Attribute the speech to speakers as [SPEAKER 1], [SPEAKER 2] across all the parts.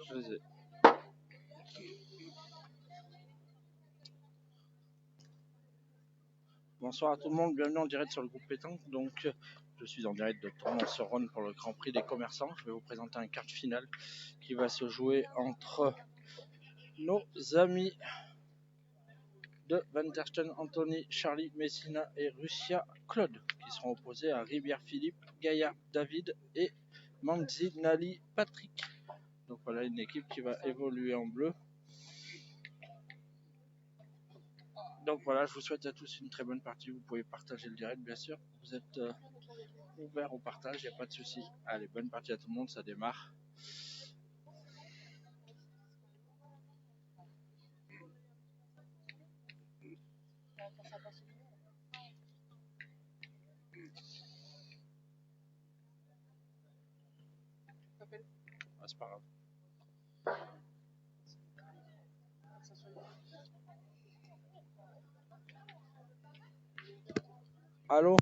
[SPEAKER 1] Je les ai. Bonsoir à tout le monde, bienvenue en direct sur le groupe Pétanque. Donc, je suis en direct de Tournon-sur-Rhône pour le Grand Prix des commerçants. Je vais vous présenter un quart de finale qui va se jouer entre nos amis de Van der Steen, Anthony, Charlie, Messina et Russia Claude, qui seront opposés à Rivière Philippe, Gaillard David et Manzinali Patrick. Donc voilà une équipe qui va évoluer en bleu. Donc voilà, je vous souhaite à tous une très bonne partie. Vous pouvez partager le direct, bien sûr. Vous êtes ouvert au partage, il n'y a pas de souci. Allez, bonne partie à tout le monde, ça démarre. Ah, c'est pas grave. Allô?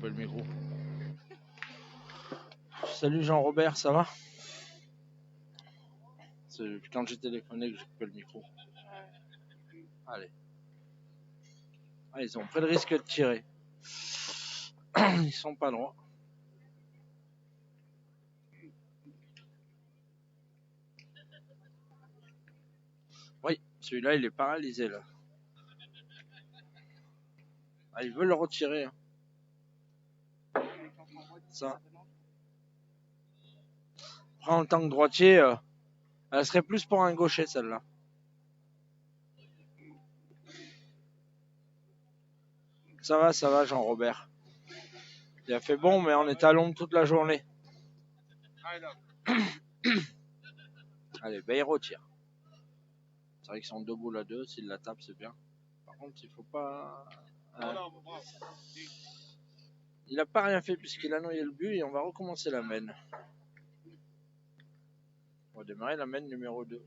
[SPEAKER 1] Le micro. Salut Jean-Robert, ça va? C'est quand j'ai téléphoné que j'ai coupé le micro. Allez. Ah, ils ont pris le risque de tirer. Ils sont pas loin. Oui, celui-là il est paralysé là. Ah, ils veulent le retirer. Hein. Ça. Après, en tant que droitier, elle serait plus pour un gaucher celle-là. Ça va Jean-Robert. Il a fait bon, mais on était à l'ombre toute la journée. Allez, Bayrou tire. C'est vrai qu'ils sont deux boules à deux. S'il la tape, c'est bien. Par contre, il faut pas. Il n'a pas rien fait puisqu'il a noyé le but et on va recommencer la main. On va démarrer la main numéro 2.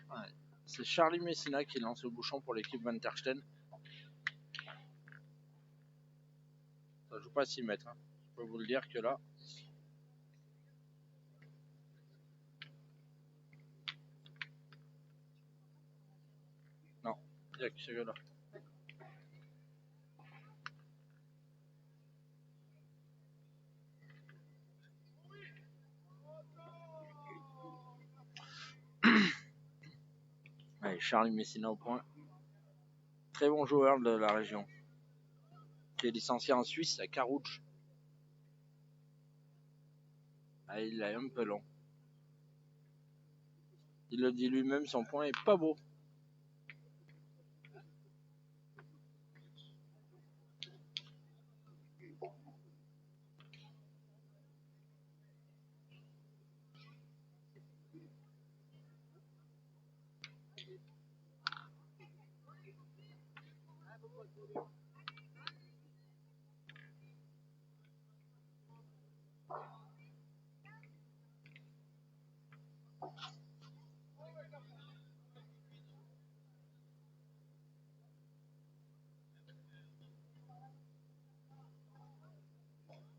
[SPEAKER 1] Ouais. C'est Charlie Messina qui lance le bouchon pour l'équipe Van der Steen. Ça joue pas 6 mètres. Hein. Je peux vous le dire que là. Non, il n'y a que ce gars-là. Allez, Charlie Messina au point. Très bon joueur de la région. Qui est licencié en Suisse à Carouge. Ah, il est un peu long. Il le dit lui-même, son point est pas beau.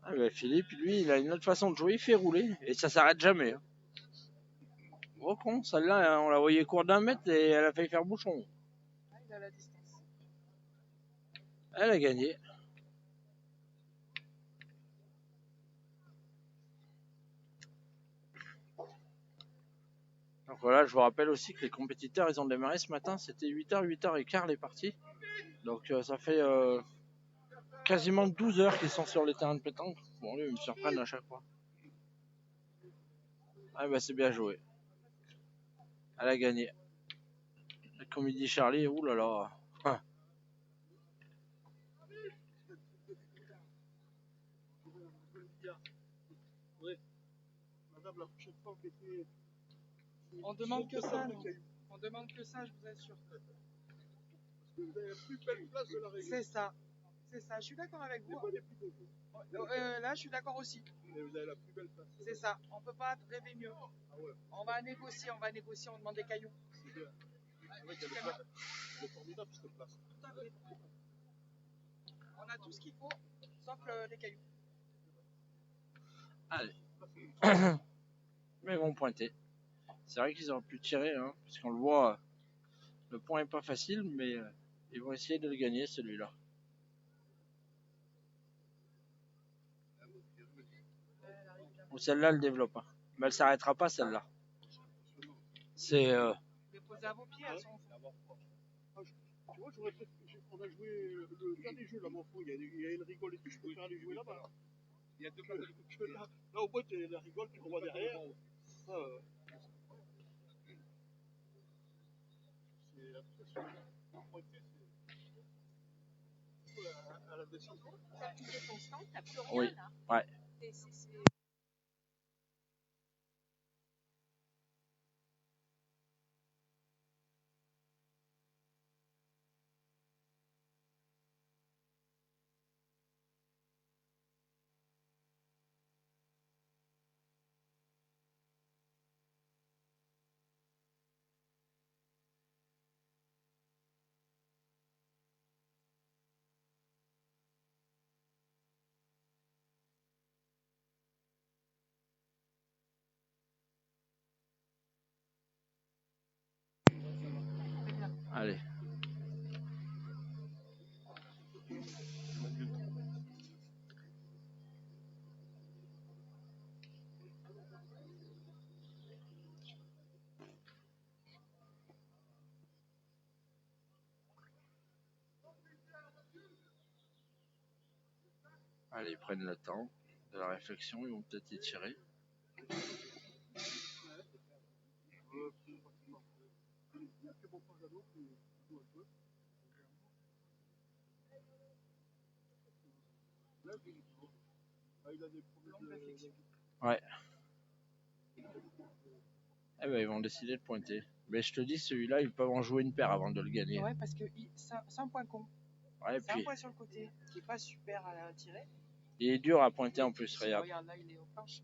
[SPEAKER 1] Ah, bah, Philippe, lui, il a une autre façon de jouer, il fait rouler et ça s'arrête jamais. Hein. Gros con, celle-là, on la voyait court d'un mètre et elle a failli faire bouchon.
[SPEAKER 2] Il a la distance.
[SPEAKER 1] Elle a gagné. Donc voilà, je vous rappelle aussi que les compétiteurs, ils ont démarré ce matin, c'était 8h, 8h15 les parties. Donc ça fait quasiment 12 heures qu'ils sont sur les terrains de pétanque. Bon, lui, ils me surprennent à chaque fois. Ah bah c'est bien joué. Elle a gagné. Comme il dit Charlie, oulala. Ah.
[SPEAKER 2] On demande que ça, non. On demande que ça, je vous assure.
[SPEAKER 3] Vous avez la plus belle place de la région.
[SPEAKER 2] C'est ça. C'est ça. Je suis d'accord avec vous. Là, je suis d'accord aussi.
[SPEAKER 3] Mais vous avez la plus belle place.
[SPEAKER 2] C'est ça. On peut pas rêver mieux.
[SPEAKER 3] Ah ouais.
[SPEAKER 2] On va négocier, on demande des cailloux.
[SPEAKER 3] C'est bien. C'est vrai qu'il y a le c'est formidable cette place.
[SPEAKER 2] Tout à fait. On a tout ce qu'il faut, sauf les cailloux.
[SPEAKER 1] Allez. Mais ils vont pointer. C'est vrai qu'ils auraient pu tirer, hein, parce qu'on le voit, le point est pas facile, mais ils vont essayer de le gagner celui-là. Ou celle-là, elle développe. Hein. Mais elle s'arrêtera pas celle-là. C'est.
[SPEAKER 2] Déposez à vos pieds, elles sont.
[SPEAKER 3] Tu vois, on a joué le dernier jeu là, mon fou, il y a une rigole et tout, je préfère aller jouer là-bas. Là. Il y a deux balles. Là, au moins, tu as la rigole, tu vois derrière. C'est la à la descente.
[SPEAKER 4] T'as plus de constante, t'as plus rien
[SPEAKER 1] oui.
[SPEAKER 4] là.
[SPEAKER 1] Ouais. Allez, ils prennent le temps de la réflexion, ils vont peut-être y tirer. Ouais. Eh ben, ils vont décider de pointer. Mais je te dis, celui-là, ils peuvent en jouer une paire avant de le gagner.
[SPEAKER 2] Ouais, parce que c'est un point con.
[SPEAKER 1] Ouais,
[SPEAKER 2] C'est
[SPEAKER 1] puis
[SPEAKER 2] un point sur le côté qui est pas super à tirer.
[SPEAKER 1] il est dur à pointer en plus, regarde.
[SPEAKER 2] Regarde, là, il est aux planches.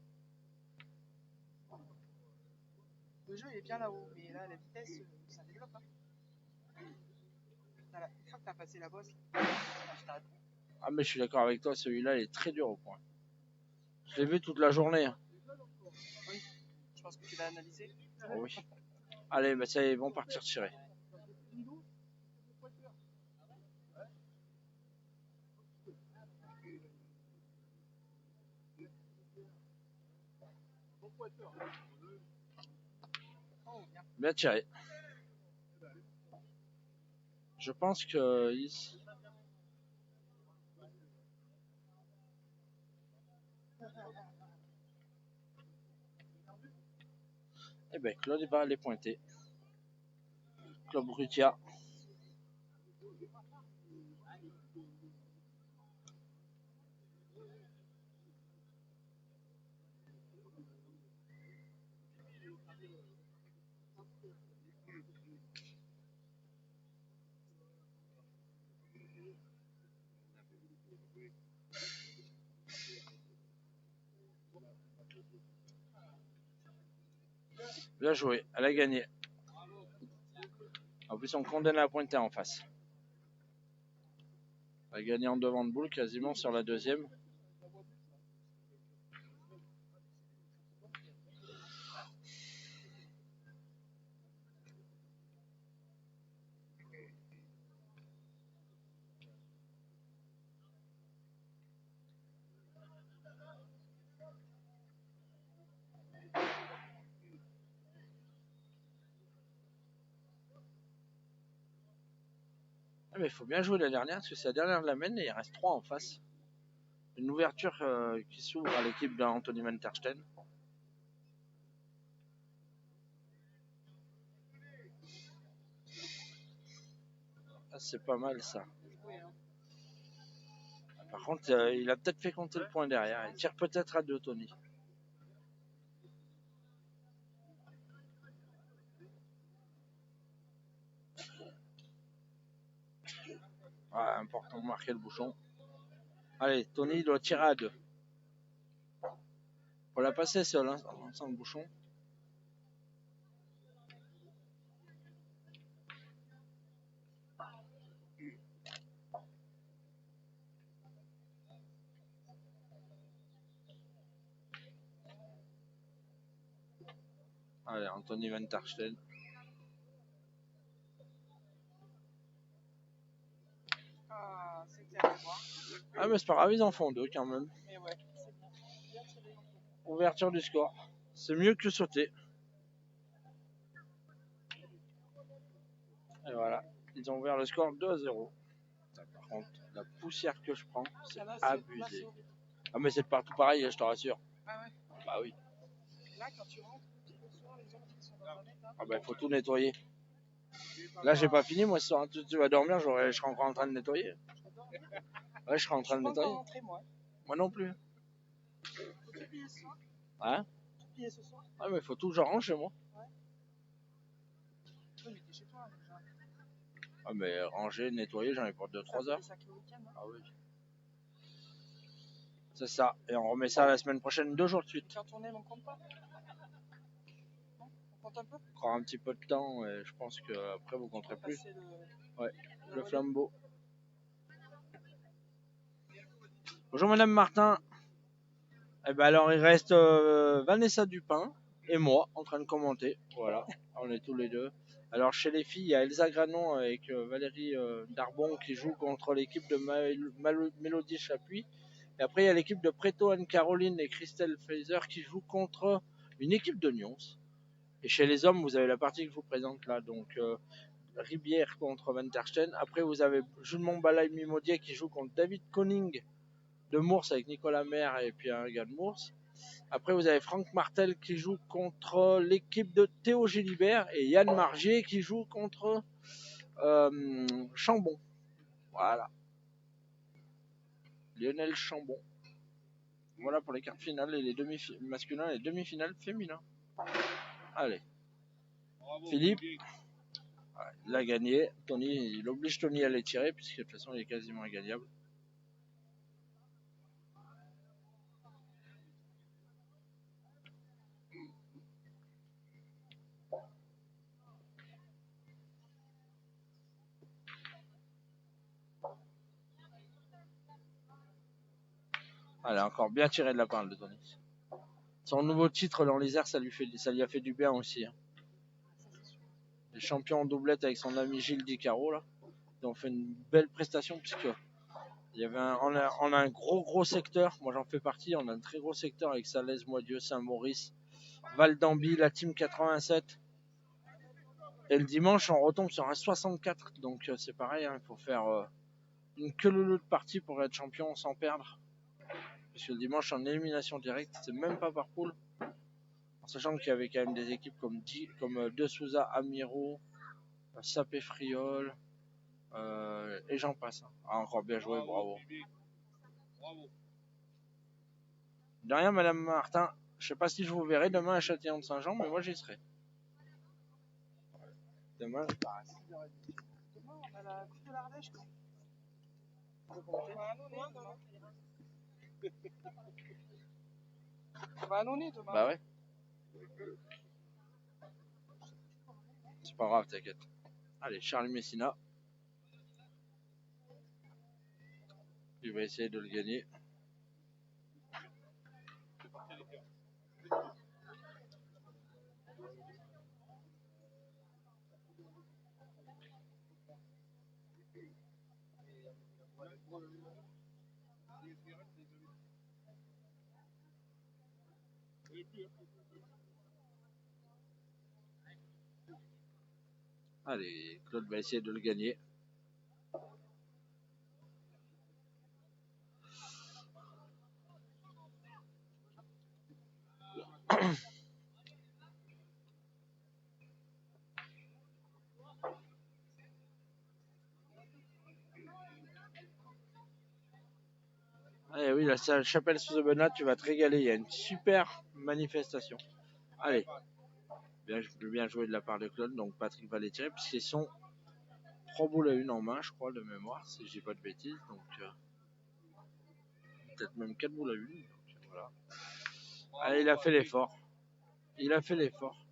[SPEAKER 2] Le jeu il est bien là-haut, mais là, la vitesse, ça développe. Hein. Voilà. Une fois que tu as passé la bosse, je t'arrête.
[SPEAKER 1] Ah, mais je suis d'accord avec toi, celui-là, il est très dur au point. Je l'ai vu toute la journée. Hein.
[SPEAKER 2] Oui, je pense que tu l'as analysé.
[SPEAKER 1] Oh, oui. Allez, bah, ça y est, ils vont partir tirer. Bien tiré. Je pense que eh ben, Claude va aller pointer. Claude Brutia. Bien joué, elle a gagné. En plus, on condamne à pointer en face. Elle a gagné en devant de boule quasiment sur la deuxième. Ah, mais il faut bien jouer la dernière parce que c'est la dernière de la mène et il reste 3 en face. Une ouverture qui s'ouvre à l'équipe d'Anthony Van der Steen. Ah, c'est pas mal ça. Par contre, il a peut-être fait compter le point derrière. Il tire peut-être à 2, Tony. Ah, important de marquer le bouchon. Allez, Tony doit tirer à 2. Faut la passer seule, hein, sans le bouchon. Allez, Anthony Van der Steen.
[SPEAKER 2] Ah, c'était à voir.
[SPEAKER 1] Ah, mais c'est pas grave, ils en font 2 quand même.
[SPEAKER 2] Mais ouais, c'est bien. Bien tiré.
[SPEAKER 1] Ouverture du score. C'est mieux que sauter. Et voilà, ils ont ouvert le score 2-0. Par contre, la poussière que je prends, c'est abusé. Ah, mais c'est partout pareil, je te rassure.
[SPEAKER 2] Ah ouais.
[SPEAKER 1] Bah oui.
[SPEAKER 2] Là, quand tu rentres, le soir, les gens qui sont dans la net, hein.
[SPEAKER 1] Ah bah il faut tout nettoyer. Là, j'ai pas fini, moi, ce soir. Tu vas dormir, je serai encore en train de nettoyer. Ouais, je serai en train de nettoyer.
[SPEAKER 2] Je suis pas moi.
[SPEAKER 1] Moi non plus.
[SPEAKER 2] Faut tout plier ce soir.
[SPEAKER 1] Hein?
[SPEAKER 2] Tout plier ce soir.
[SPEAKER 1] Ah, mais faut tout que je range chez moi.
[SPEAKER 2] Ouais. Oui, mais t'es chez toi déjà.
[SPEAKER 1] Ah, mais ranger, nettoyer, j'en ai pour 2-3 heures.
[SPEAKER 2] Ça le week-end, hein.
[SPEAKER 1] Ah oui. C'est ça. Et on remet ça la semaine prochaine, 2 jours de suite.
[SPEAKER 2] Tu vas tourner mon compte pas? Non? On compte un peu?
[SPEAKER 1] Encore un petit peu de temps et je pense qu'après vous compterez plus. Ouais, le flambeau. Bonjour Madame Martin. Eh ben alors il reste Vanessa Dupin et moi en train de commenter. Voilà, on est tous les deux. Alors chez les filles, il y a Elsa Granon avec Valérie Darbon qui joue contre l'équipe de Mélodie Chapuis. Et après il y a l'équipe de Preto Anne-Caroline et Christelle Feiser qui joue contre une équipe de Nyons. Et chez les hommes, vous avez la partie que je vous présente là. Donc, Ribière contre Van der Steen. Après, vous avez Jules Montbala et Mimodier qui jouent contre David Koning de Mours avec Nicolas Maire et puis un gars de Mours. Après, vous avez Franck Martel qui joue contre l'équipe de Théo Gilibert et Yann Margier qui joue contre Chambon. Voilà. Lionel Chambon. Voilà pour les quarts finales et les demi-finales masculins et les demi-finales féminins. Allez.
[SPEAKER 3] Bravo,
[SPEAKER 1] Philippe. Ouais, il a gagné. Tony, il oblige Tony à les tirer puisque de toute façon il est quasiment ingagnable. Allez, encore bien tiré de la part de Tony. Son nouveau titre dans les airs, ça lui a fait du bien aussi. Hein. Les champions en doublette avec son ami Gilles Dicaro là. Ils ont fait une belle prestation puisque on a un gros secteur. Moi j'en fais partie. On a un très gros secteur avec Salaise, Moidieu, Saint-Maurice, Val d'Amby, la team 87. Et le dimanche on retombe sur un 64. Donc c'est pareil. Hein, il faut faire une queue de partie pour être champion sans perdre. Parce que le dimanche en élimination directe, c'est même pas par poule. En sachant qu'il y avait quand même des équipes comme De Souza, Amiro, Sapé Friol, et j'en passe. Ah, encore bien joué, bravo. De rien, Madame Martin. Je sais pas si je vous verrai demain à Châtillon-de-Saint-Jean, mais moi j'y serai. Demain, je pars à 6h30.
[SPEAKER 2] Demain, on a la Coupe de l'Ardèche. On va annoncer demain.
[SPEAKER 1] Bah ouais. C'est pas grave, t'inquiète. Allez, Charles Messina. Il va essayer de le gagner. Allez, Claude va essayer de le gagner. Allez, oui, la chapelle sous Aubenas, tu vas te régaler. Il y a une super manifestation. Allez, bien joué de la part de Claude. Donc Patrick va les tirer puisqu'ils sont 3 boules à 1 en main, je crois, de mémoire, si je dis pas de bêtises. Donc peut-être même 4 boules à 1. Donc, voilà. Allez, il a fait l'effort. Il a fait l'effort.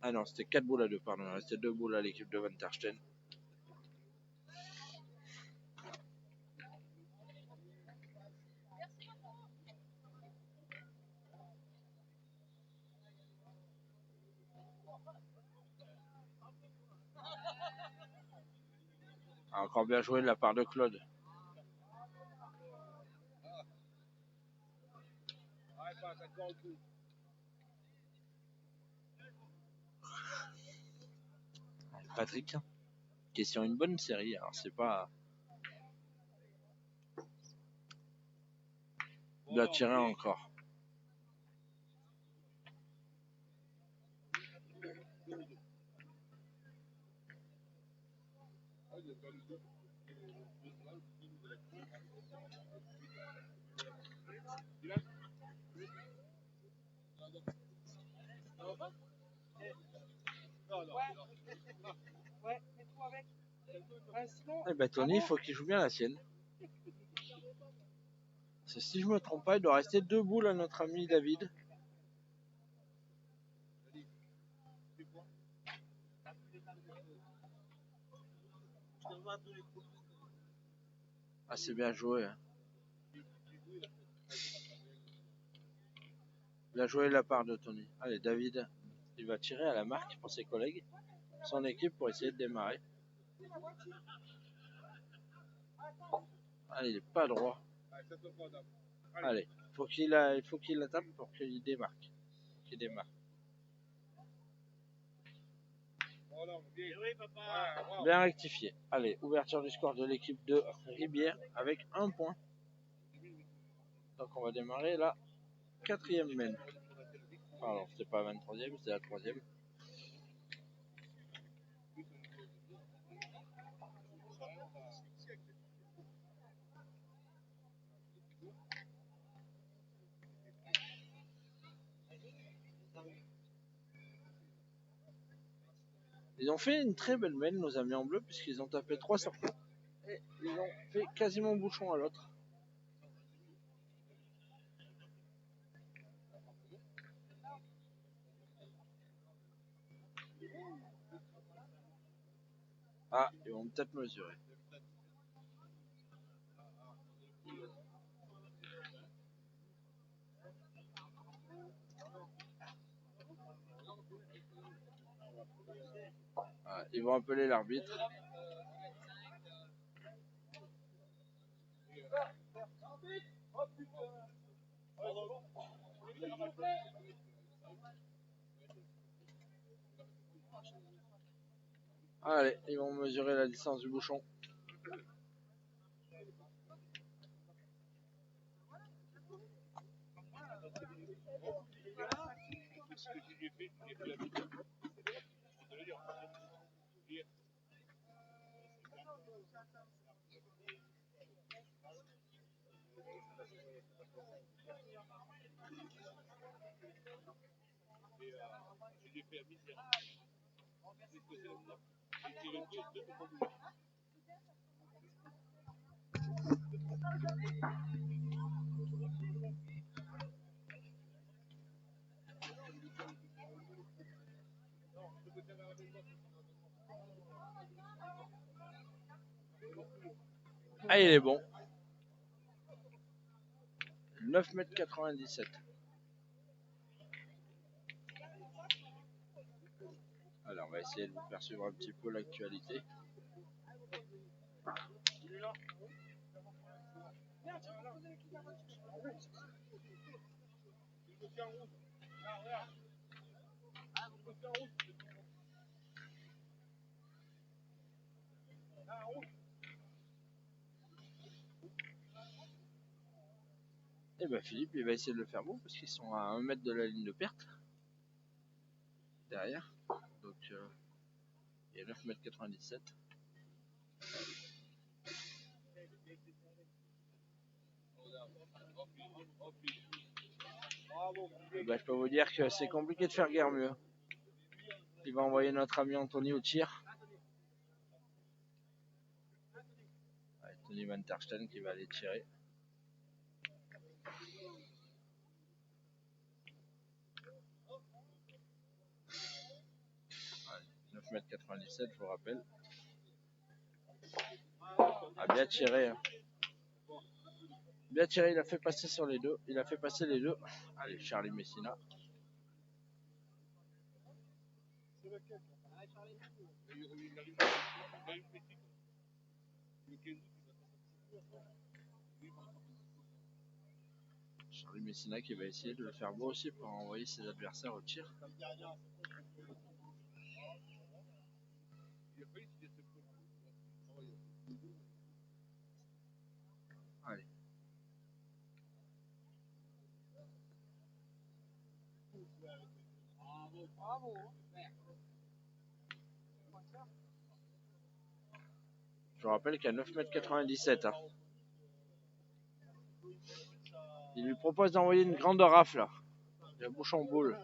[SPEAKER 1] Ah non, c'était 4 boules à 2, pardon. Il restait 2 boules à l'équipe de Van der Steen. Encore bien joué de la part de Claude. Patrick, question une bonne série. Alors c'est pas. Il doit tirer encore.
[SPEAKER 2] Ouais, mets-toi avec. Sinon,
[SPEAKER 1] Eh ben Tony, il faut qu'il joue bien la sienne. Si je me trompe pas, il doit rester 2 boules à notre ami David. Ah, c'est bien joué. Hein. Bien joué de la part de Tony. Allez, David, il va tirer à la marque pour ses collègues, son équipe, pour essayer de démarrer. Allez, il est pas droit. Allez, il faut qu'il la tape pour qu'il démarque. Qu'il démarre. Bien rectifié. Allez, ouverture du score de l'équipe de Ribière avec 1 point. Donc on va démarrer la 4e main. Pardon, c'était pas la 23e, c'était la 3e. Ils ont fait une très belle main, nos amis en bleu, puisqu'ils ont tapé 3 sur 4. Et ils ont fait quasiment bouchon à l'autre. Ah, ils vont peut-être mesurer. Ah, ils vont appeler l'arbitre. Allez, ils vont mesurer la distance du bouchon. Ah, il est bon. 9,97 m. Alors, on va essayer de vous faire suivre un petit peu l'actualité. Et ben Philippe, il va essayer de le faire bon parce qu'ils sont à 1 mètre de la ligne de perte. Derrière. Donc, il y a 9,97 m. Ben, je peux vous dire que c'est compliqué de faire guère mieux. Il va envoyer notre ami Anthony au tir. Ouais, Tony Van Tersten qui va aller tirer. Ouais, 9,97 m, je vous rappelle. Ah, bien tiré. Hein. Bien tiré, il a fait passer sur les deux. Il a fait passer les deux. Allez, Charlie Messina. Charlie Messina qui va essayer de le faire beau aussi pour envoyer ses adversaires au tir. Allez.
[SPEAKER 2] Bravo.
[SPEAKER 1] Je vous rappelle qu'à 9,97 m. Hein. Il lui propose d'envoyer une grande rafle. Il a bouche en boule.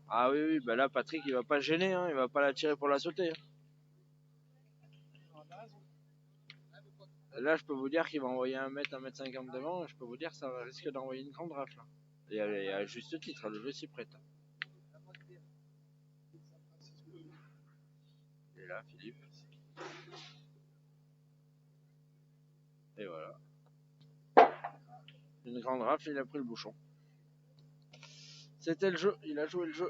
[SPEAKER 1] Ah oui, oui, bah là Patrick il va pas gêner, hein, il va pas la tirer pour la sauter. Hein. Là je peux vous dire qu'il va envoyer 1 mètre, 1,50 m devant, je peux vous dire que ça risque d'envoyer une grande rafle. Hein. Et à juste titre, le jeu s'y prête. Et là Philippe. Et voilà. Une grande rafle, il a pris le bouchon. C'était le jeu, il a joué le jeu.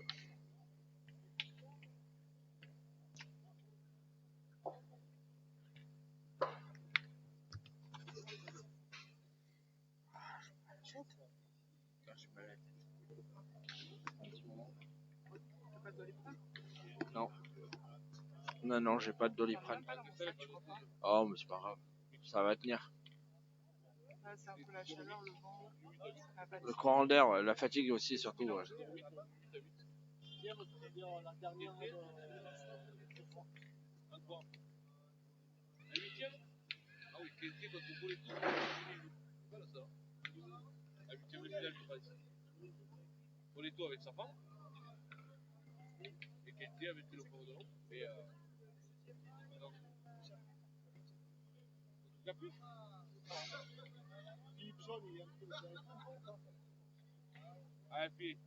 [SPEAKER 2] T'as pas de Doliprane?
[SPEAKER 1] Non, j'ai pas de Doliprane.
[SPEAKER 2] Pas dans mon sac, je crois pas.
[SPEAKER 1] Oh, mais c'est pas grave. Ça va tenir.
[SPEAKER 2] Là, c'est un peu la chaleur, le vent, la fatigue.
[SPEAKER 1] Le courant d'air, ouais, la fatigue aussi, surtout. Ouais.
[SPEAKER 3] Boleto avec sa femme et Kenty avec le cordon et la plus ah, et puis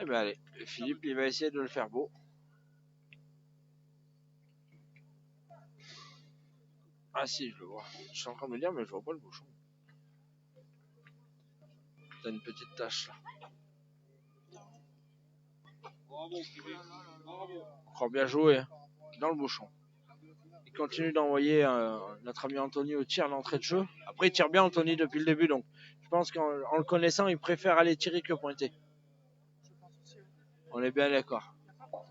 [SPEAKER 1] Eh ben allez, Philippe, il va essayer de le faire beau. Ah si, je le vois. Je suis en train de me dire, mais je vois pas le bouchon. T'as une petite tache là.
[SPEAKER 3] bravo Kevin, bravo.
[SPEAKER 1] Encore bien joué, hein, dans le bouchon. Il continue d'envoyer notre ami Anthony au tir à l'entrée de jeu. Après, il tire bien Anthony depuis le début, donc je pense qu'en le connaissant, il préfère aller tirer que pointer.
[SPEAKER 2] Je pense aussi, oui.
[SPEAKER 1] On est bien d'accord.
[SPEAKER 2] Il a pas pour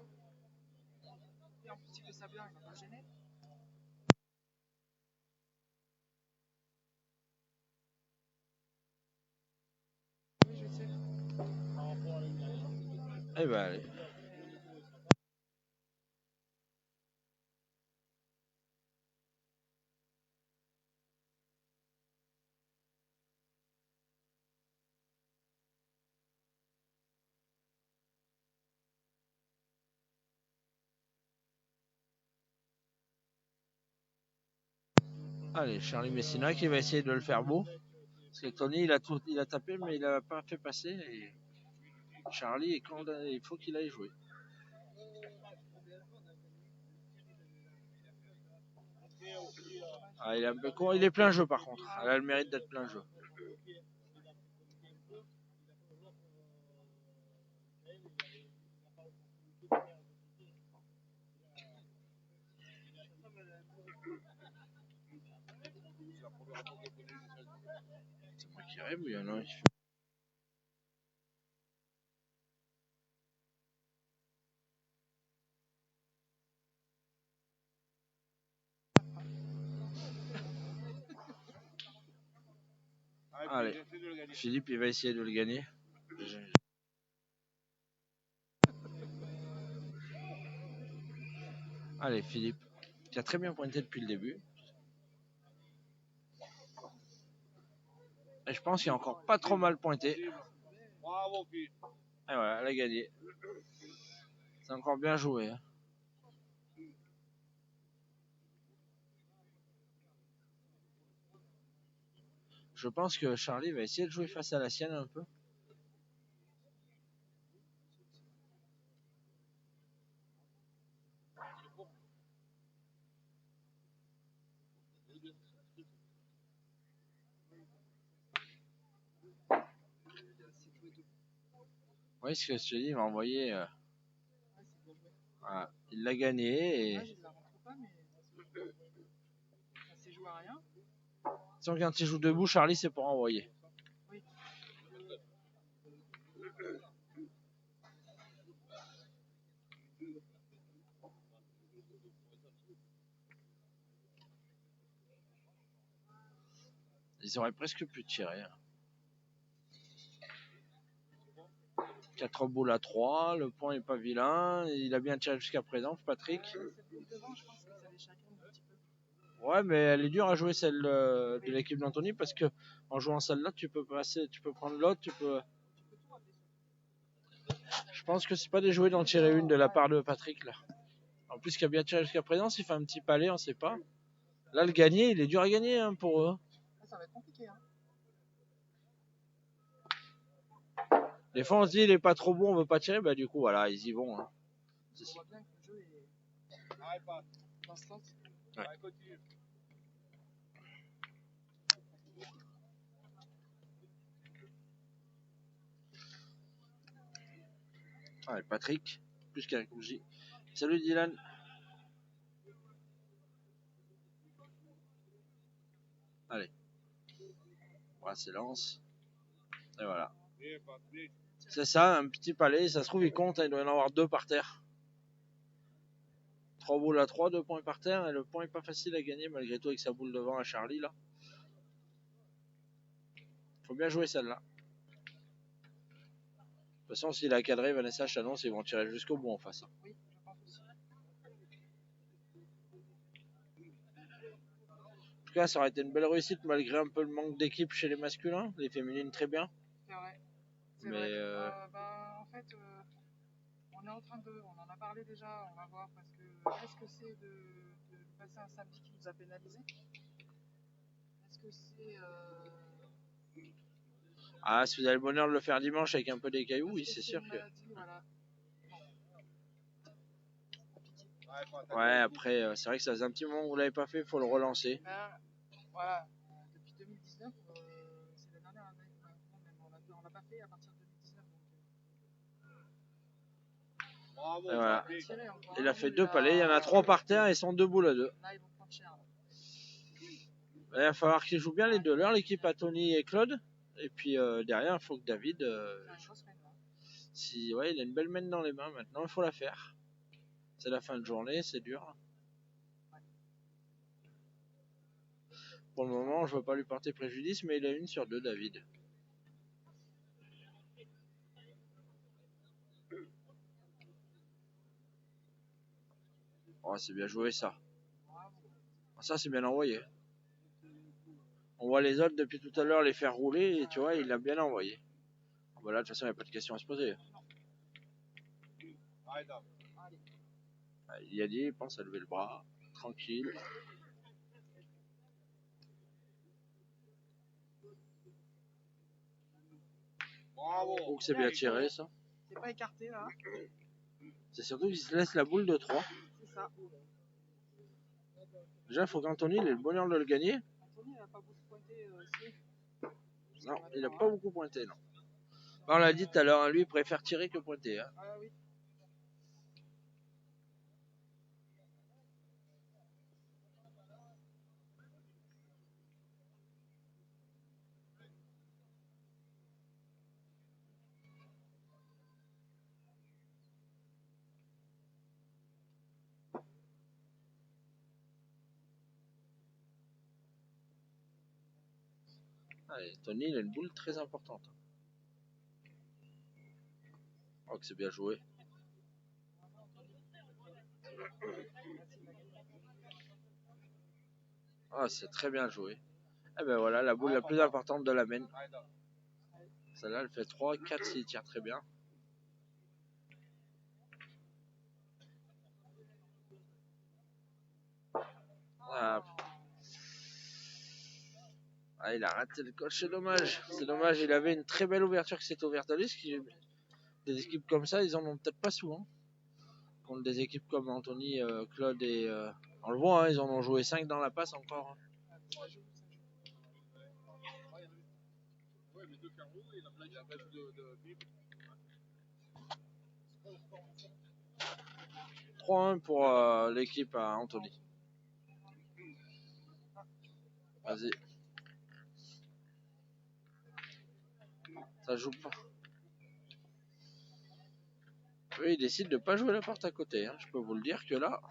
[SPEAKER 2] ça. Et en plus, il fait ça bien, il va pas gêner. Oui, je sais.
[SPEAKER 1] Eh ben allez. Allez, Charlie Messina qui va essayer de le faire beau. Parce que Tony, il a tapé, mais il n'a pas fait passer. Et Charlie, il faut qu'il aille jouer. Ah, il est un peu con. Il est plein jeu par contre. Elle a le mérite d'être plein jeu. C'est moi qui rêve ou il y en a un qui fait. Allez, Philippe, il va essayer de le gagner. Allez, Philippe, qui a très bien pointé depuis le début. Et je pense qu'il a encore pas trop mal pointé.
[SPEAKER 3] Bravo Philippe.
[SPEAKER 1] Et voilà, elle a gagné. C'est encore bien joué. Hein. Je pense que Charlie va essayer de jouer face à la sienne un peu. Oui, ce que je te dis, il m'a envoyé. Voilà. Il l'a gagné. Et...
[SPEAKER 2] Ouais, je la rentre pas, mais ça s'est joué à rien.
[SPEAKER 1] Sinon, quand il joue debout, Charlie, c'est pour envoyer.
[SPEAKER 2] Oui.
[SPEAKER 1] Ils auraient presque pu tirer. 4 boules à 3, le point est pas vilain, il a bien tiré jusqu'à présent, Patrick.
[SPEAKER 2] Celle devant, je pense que ça les chagrine un petit peu.
[SPEAKER 1] Ouais, mais elle est dure à jouer celle de l'équipe d'Anthony parce que en jouant celle-là, tu peux passer, tu peux prendre l'autre, tu peux. Je pense que c'est pas déjoué d'en tirer une de la part de Patrick là. En plus, qu'il a bien tiré jusqu'à présent, s'il fait un petit palais, on sait pas. Là, le gagner, il est dur à gagner hein, pour eux.
[SPEAKER 2] Ça va être compliqué. Hein.
[SPEAKER 1] Des fois, on se dit, il est pas trop bon, on veut pas tirer, bah du coup, voilà, ils y vont. Hein.
[SPEAKER 2] On voit bien que le jeu est
[SPEAKER 3] Arrête pas.
[SPEAKER 2] dans ce sens.
[SPEAKER 1] Ouais.
[SPEAKER 3] Allez, continue.
[SPEAKER 1] Allez, Patrick, plus qu'Eric Rougy. Salut Dylan. Allez. Voilà, c'est lance. Et voilà. C'est ça, un petit palais. Ça se trouve, il compte, il doit y en avoir 2 par terre. 3 boules à 3, 2 points par terre. Et le point est pas facile à gagner, malgré tout, avec sa boule devant à Charlie, là. Faut bien jouer celle-là. De toute façon, s'il a cadré, Vanessa, je t'annonce, ils vont tirer jusqu'au bout en face.
[SPEAKER 2] Oui, je pense aussi.
[SPEAKER 1] En tout cas, ça aurait été une belle réussite, malgré un peu le manque d'équipe chez les masculins. Les féminines, très bien.
[SPEAKER 2] C'est vrai. C'est
[SPEAKER 1] Mais
[SPEAKER 2] vrai. En fait, on est en train de. On en a parlé déjà, on va voir, parce que qu'est-ce que c'est de passer un samedi qui nous a pénalisé? Est-ce que c'est.
[SPEAKER 1] Ah, si vous avez le bonheur de le faire dimanche avec un peu des cailloux, oui, c'est sûr
[SPEAKER 2] une
[SPEAKER 1] que.
[SPEAKER 2] maladie, voilà.
[SPEAKER 1] Ouais, après, c'est vrai que ça faisait un petit moment que vous l'avez pas fait, faut le relancer.
[SPEAKER 2] Ben, voilà. Depuis 2019, c'est la dernière année. On l'a pas fait à partir de 2019.
[SPEAKER 3] Bravo,
[SPEAKER 1] Et voilà.
[SPEAKER 2] Tiré encore,
[SPEAKER 1] Il a
[SPEAKER 2] hein.
[SPEAKER 1] fait 2 palais, il y en a 3 par terre et sont 2 boules à 2.
[SPEAKER 2] Là, ils vont prendre cher. Là.
[SPEAKER 1] Il va falloir qu'ils jouent bien les deux. Leur l'équipe à Tony et Claude. Et puis derrière, il faut que David. Si, ouais, il a une belle main dans les mains maintenant, il faut la faire. C'est la fin de journée, c'est dur. Pour le moment, je ne veux pas lui porter préjudice, mais il a 1 sur 2, David. Oh, c'est bien joué ça. Ça, c'est bien envoyé. On voit les autres depuis tout à l'heure les faire rouler et tu vois, il l'a bien envoyé. Voilà, de toute façon, il n'y a pas de question à se poser. Il a dit, il pense à lever le bras, tranquille.
[SPEAKER 3] Bravo.
[SPEAKER 1] Oh, que c'est bien tiré ça.
[SPEAKER 2] C'est pas écarté là.
[SPEAKER 1] C'est surtout qu'il se laisse la boule de 3.
[SPEAKER 2] C'est ça.
[SPEAKER 1] Déjà, il faut qu'Anthony ait le bonheur de le gagner.
[SPEAKER 2] Anthony, il a pas beaucoup pointé aussi.
[SPEAKER 1] Non, il n'a pas beaucoup pointé, non. On l'a dit tout à l'heure, hein, lui, il préfère tirer que pointer. Hein.
[SPEAKER 2] Ah oui.
[SPEAKER 1] Allez, Tony, il a une boule très importante. Oh, que c'est bien joué. Ah, c'est très bien joué. Et ben voilà, la boule la plus importante de la main. Celle-là, elle fait 3, 4 s'il tire très bien. Ah. Ah, il a raté le coche, c'est dommage. C'est dommage, il avait une très belle ouverture qui s'est ouverte à lui. Des équipes comme ça, ils en ont peut-être pas souvent. Contre des équipes comme Anthony, Claude et... on le voit, hein, ils en ont joué 5 dans la passe encore. Hein. « 3-1 pour l'équipe à Anthony. Vas-y. Ça joue pas. Eux, ils décident de pas jouer la porte à côté. Hein. Je peux vous le dire que là...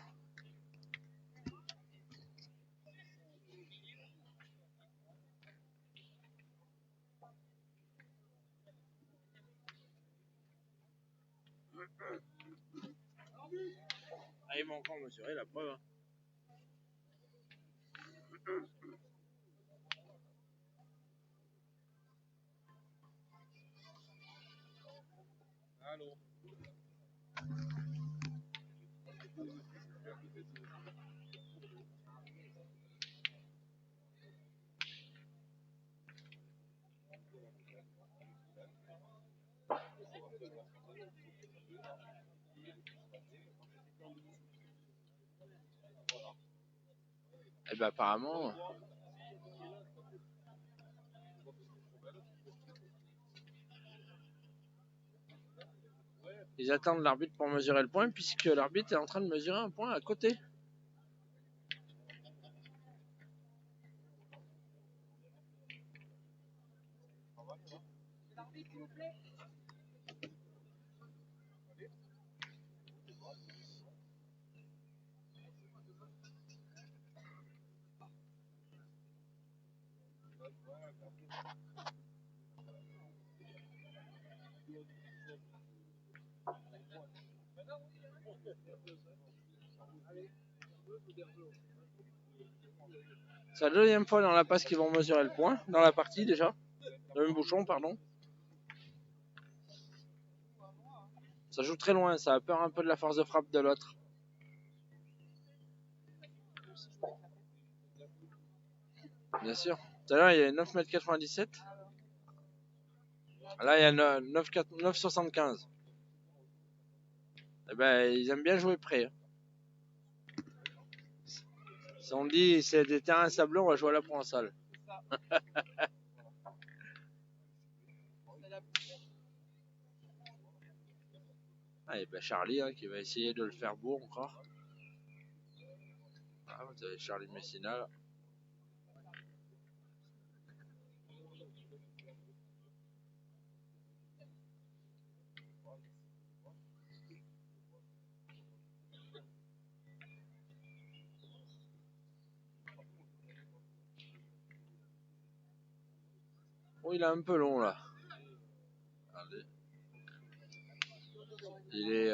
[SPEAKER 1] Ah, ils vont encore mesurer la preuve. Hein.
[SPEAKER 3] Allô.
[SPEAKER 1] Et ben apparemment... Ils attendent l'arbitre pour mesurer le point, puisque l'arbitre est en train de mesurer un point à côté. C'est la deuxième fois dans la passe qu'ils vont mesurer le point, dans la partie déjà. Le même bouchon, pardon. Ça joue très loin, ça a peur un peu de la force de frappe de l'autre. Bien sûr. Tout à l'heure, il y a 9,97 m. Là, il y a 9,75 m. Eh ben, ils aiment bien jouer près. Si on dit c'est des terrains sableux, on va jouer à la provençale. Ah, et ben Charlie hein, qui va essayer de le faire beau encore. Ah, vous avez Charlie Messina là. Oh, il est un peu long là. Regardez. Il est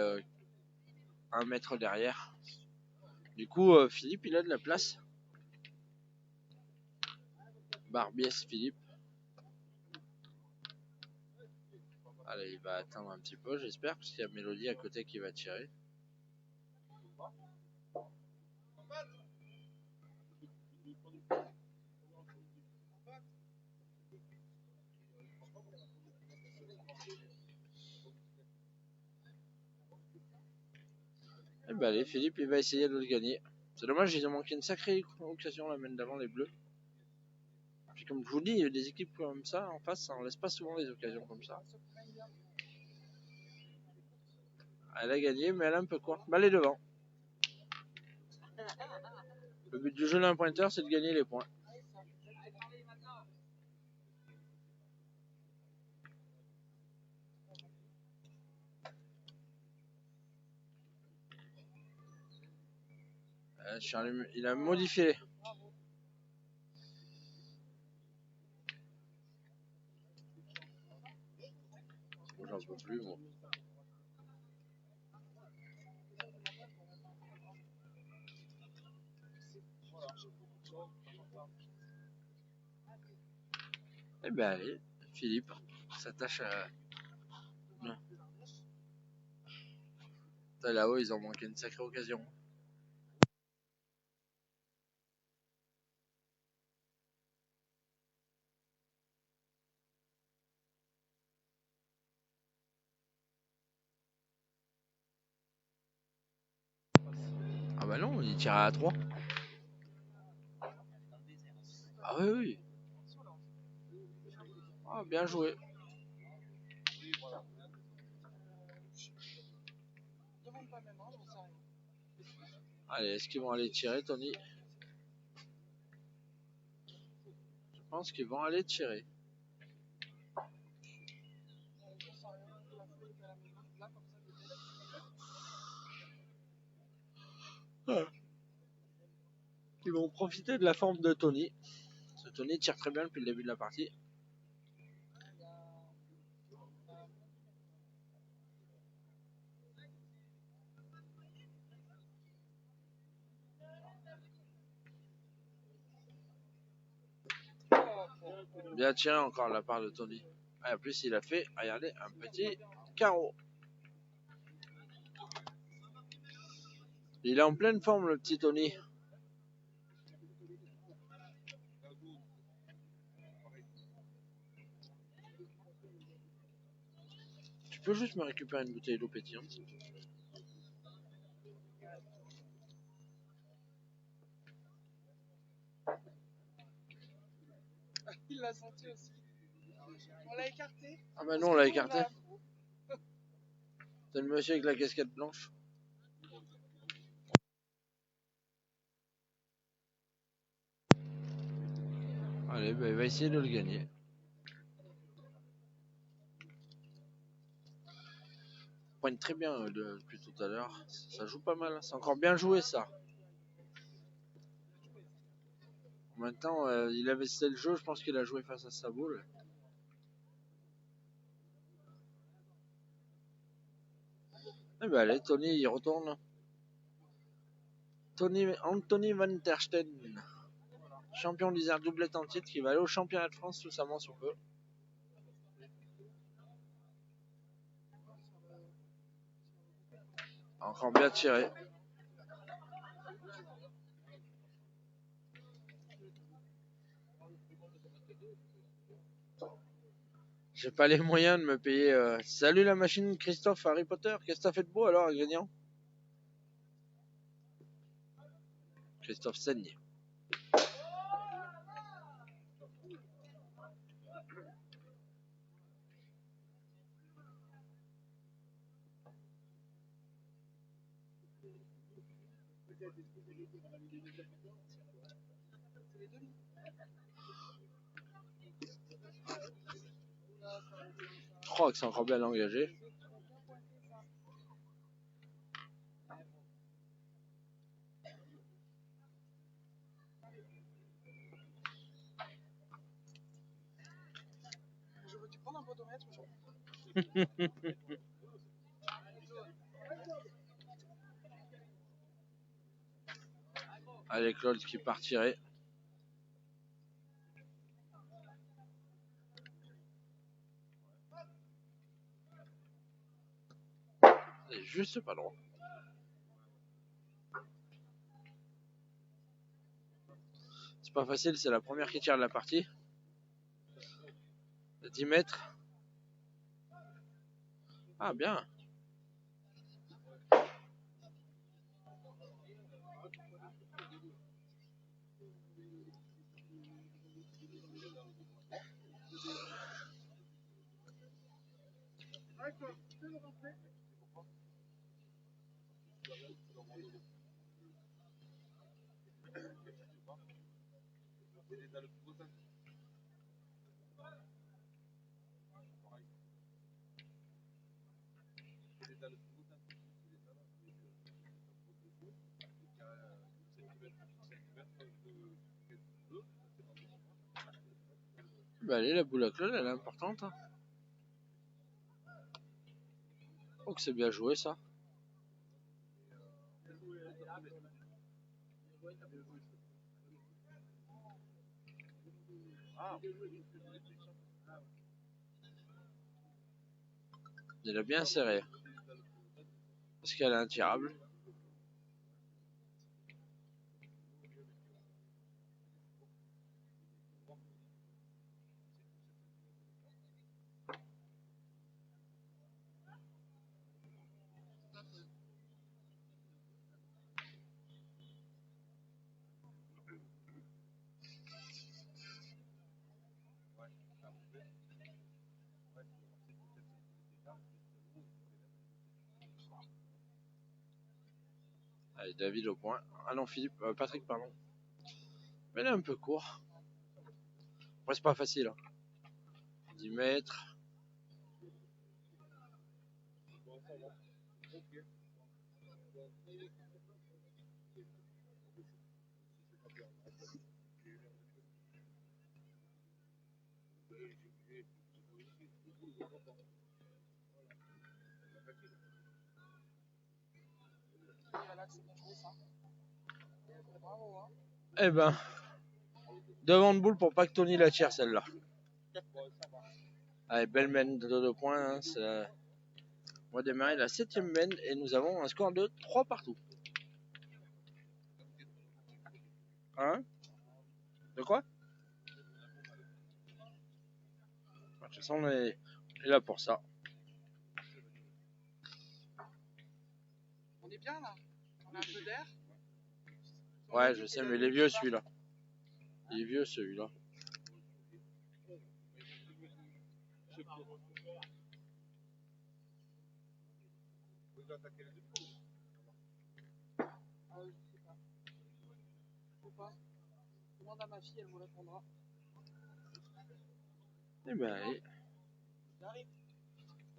[SPEAKER 1] 1 mètre derrière. Du coup, Philippe, il a de la place. Barbies Philippe. Allez, il va attendre un petit peu, j'espère, parce qu'il y a Mélodie à côté qui va tirer. Et ben allez, Philippe, il va essayer de le gagner. C'est dommage, ils ont manqué une sacrée occasion la semaine d'avant, les Bleus. Puis comme je vous dis, des équipes comme ça, en face, ça en laisse pas souvent des occasions comme ça. Elle a gagné, mais elle est un peu courte. Mais elle est devant. Le but du jeu d'un pointeur, c'est de gagner les points. Charlie, il a modifié. Bon, j'en peux plus, moi. Eh ben allez, Philippe s'attache à... Non. Là-haut, ils ont manqué une sacrée occasion. Ah bah non, il tire à 3. Ah oui, oui. Ah, bien joué. Allez, est-ce qu'ils vont aller tirer, Tony? Je pense qu'ils vont aller tirer. Ils vont profiter de la forme de Tony. Ce Tony tire très bien depuis le début de la partie. Bien tiré encore de la part de Tony. Et en plus, il a fait, regardez, un petit carreau. Il est en pleine forme, le petit Tony. Tu peux juste me récupérer une bouteille d'eau pétillante?
[SPEAKER 2] Il l'a senti aussi. On l'a écarté.
[SPEAKER 1] Ah bah non, on l'a écarté. C'est le monsieur avec la casquette blanche. Allez, bah, il va essayer de le gagner. pointe très bien depuis tout à l'heure. Ça joue pas mal. C'est encore bien joué ça. Maintenant, il avait cessé le jeu. Je pense qu'il a joué face à sa boule. Eh ben allez, Tony, il retourne. Anthony Van der Steen, champion d'Isère doublette en titre, qui va aller au championnat de France tout simplement sous peu. Encore bien tiré. J'ai pas les moyens de me payer. Salut la machine, Christophe Harry Potter. Qu'est-ce que t'as fait de beau alors, ingrédient? Christophe Saigne. Je crois que c'est encore bien engagé.
[SPEAKER 2] Je veux-tu prendre un podomètre aujourd'hui?
[SPEAKER 1] Allez, Claude qui partirait. C'est juste pas droit. C'est pas facile, c'est la première qui tire de la partie. 10 mètres. Ah, bien. Bah allez, la boule à Claude, elle est importante. Hein. Oh, que c'est bien joué ça. Il a bien serré. Parce qu'elle est intirable. Allez, David au point. Ah non, Patrick, pardon. Mais il est un peu court. Après, c'est pas facile. Hein. 10 mètres.
[SPEAKER 2] Bravo, hein.
[SPEAKER 1] Eh ben, devant de boule pour pas que Tony la tire celle-là. Allez, belle mène de 2 points. Hein, on va démarrer la 7ème mène et nous avons un score de 3 partout. Hein? De quoi? De toute façon, on est là pour ça.
[SPEAKER 2] On est bien là? On a un peu d'air?
[SPEAKER 1] Ouais, je sais, mais il est vieux celui-là. Il est vieux celui-là.
[SPEAKER 2] Demande à ma fille, elle vous répondra.
[SPEAKER 1] Eh ben, allez.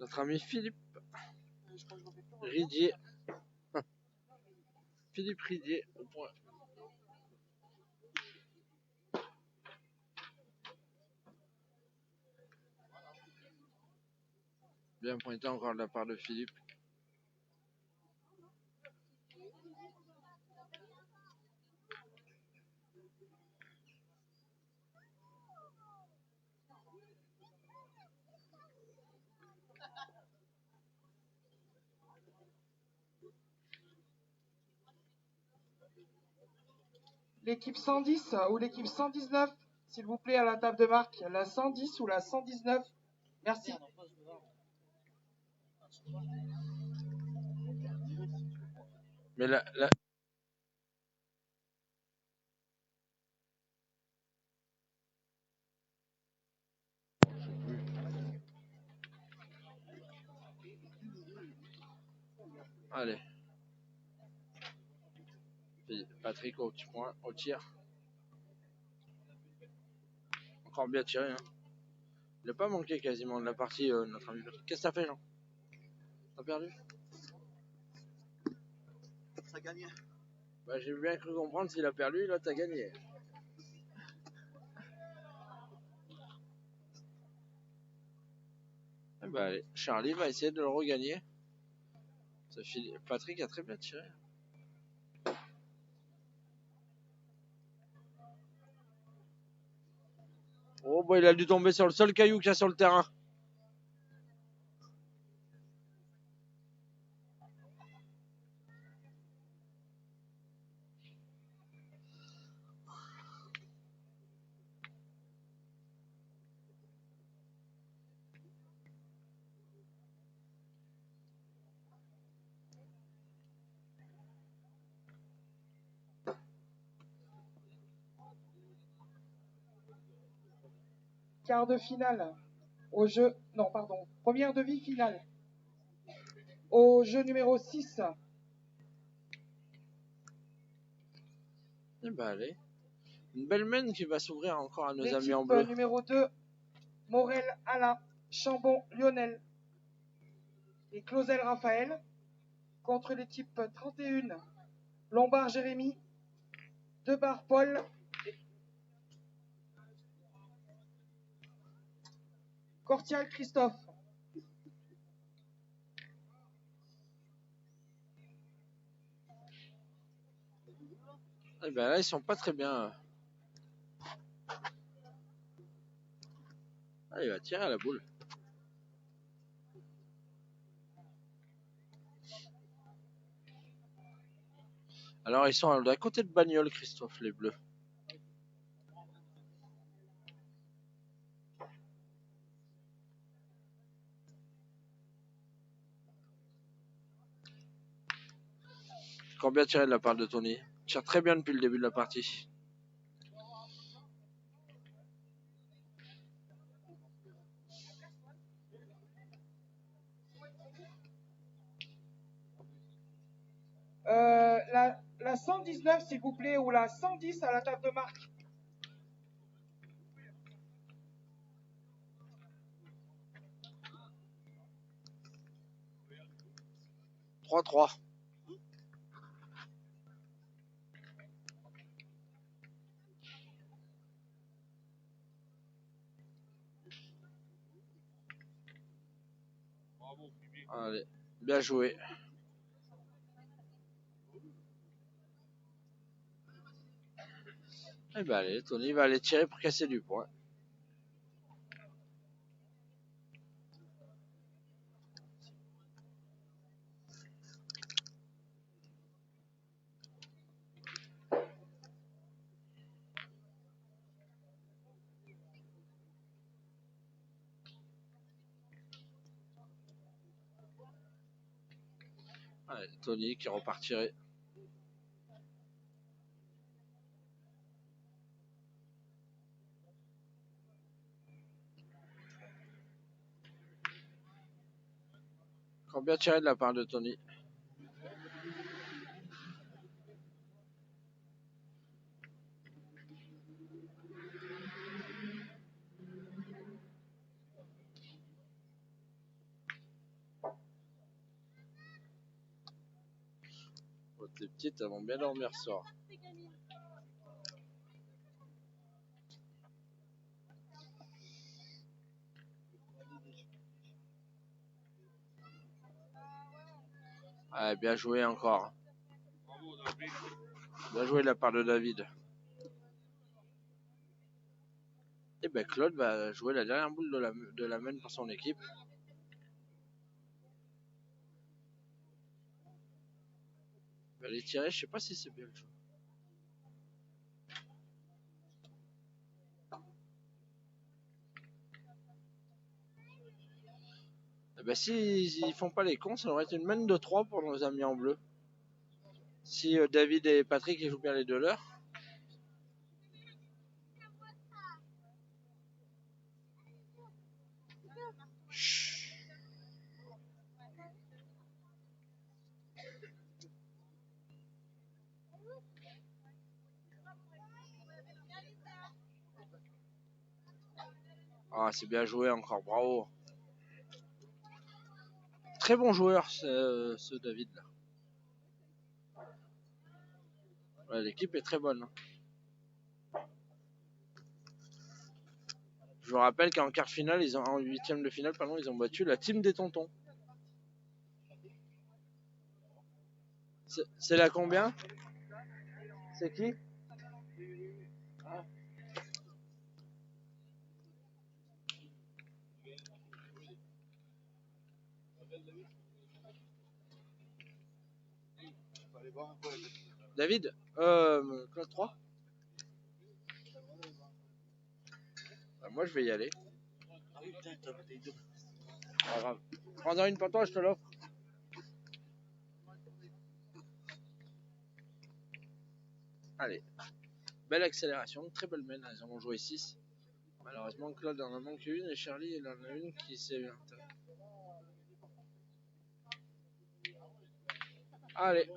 [SPEAKER 1] Notre ami Philippe.
[SPEAKER 2] je crois que je refais plus.
[SPEAKER 1] Ridier. Philippe Ridier au point. Bien pointé encore de la part de Philippe.
[SPEAKER 2] L'équipe 110 ou l'équipe 119, s'il vous plaît, à la table de marque. La 110 ou la 119. Merci.
[SPEAKER 1] Mais la... Allez. Patrick au point, au tir. Encore bien tiré. Hein. Il n'a pas manqué quasiment de la partie, notre ami. Qu'est-ce que t'as fait, Jean? T'as perdu?
[SPEAKER 3] Ça gagnait.
[SPEAKER 1] Bah, j'ai bien cru comprendre s'il a perdu, là t'as gagné. Et bah, allez. Charlie va essayer de le regagner. Patrick a très bien tiré. Oh bah il a dû tomber sur le seul caillou qu'il y a sur le terrain.
[SPEAKER 2] Quart de finale au jeu. Non, pardon. Première demi-finale. Au jeu numéro 6.
[SPEAKER 1] Et bah allez. Une belle main qui va s'ouvrir encore à nos amis en
[SPEAKER 2] L'équipe
[SPEAKER 1] bleu.
[SPEAKER 2] numéro 2. Morel Alain. Chambon Lionel. Et Clausel Raphaël. Contre l'équipe 31. Lombard Jérémy. Debar Paul. Cortial Christophe.
[SPEAKER 1] Et ben là ils sont pas très bien. Ah, il va tirer à la boule. Alors ils sont à côté de Bagnoles, Christophe, les bleus. Encore bien tiré de la part de Tony. Il tire très bien depuis le début de la partie.
[SPEAKER 2] La 119, s'il vous plaît, ou la 110 à la table de marque. «
[SPEAKER 1] 3-3. Allez, bien joué. Et ben allez, Tony va aller tirer pour casser du point. Allez, Tony qui repartirait. Encore bien tiré de la part de Tony. Les petites, elles vont bien dormir ce soir. Ouais, bien joué encore. Bien joué de la part de David. Et ben Claude va jouer la dernière boule de la main pour son équipe. Il va les tirer, je sais pas si c'est bien le jeu. Et ben s'ils font pas les cons, ça aurait été une main de 3 pour nos amis en bleu. Si David et Patrick ils jouent bien les deux leurs. Ah, c'est bien joué encore, bravo. Très bon joueur ce David là. Ouais, l'équipe est très bonne. Je vous rappelle qu'en quart finale, en huitième de finale, pardon, ils ont battu la team des tontons. C'est la combien? C'est qui? David, Claude 3. Bah, moi je vais y aller. Pas grave. Prends-en une pour toi, je te l'offre. Allez. Belle accélération, très belle main, ils en ont joué 6. Malheureusement Claude en a manqué une et Charlie il en a une qui s'est... Allez.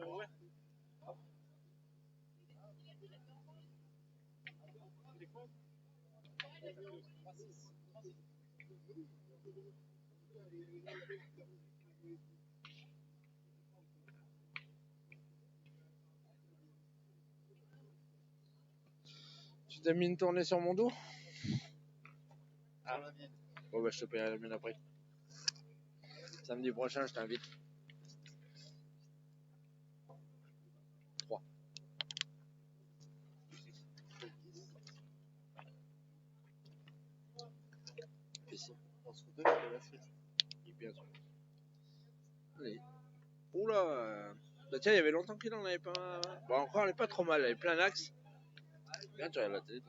[SPEAKER 1] Tu t'es mis une tournée sur mon dos? Ah. Bon bah je te paierai la mienne après. Samedi prochain je t'invite. 3. Ici. Bien sûr. Allez. Oula. Bah tiens, il y avait longtemps qu'il en avait pas. Bon encore elle est pas trop mal, elle est plein axe. Bien tu regardes la télé.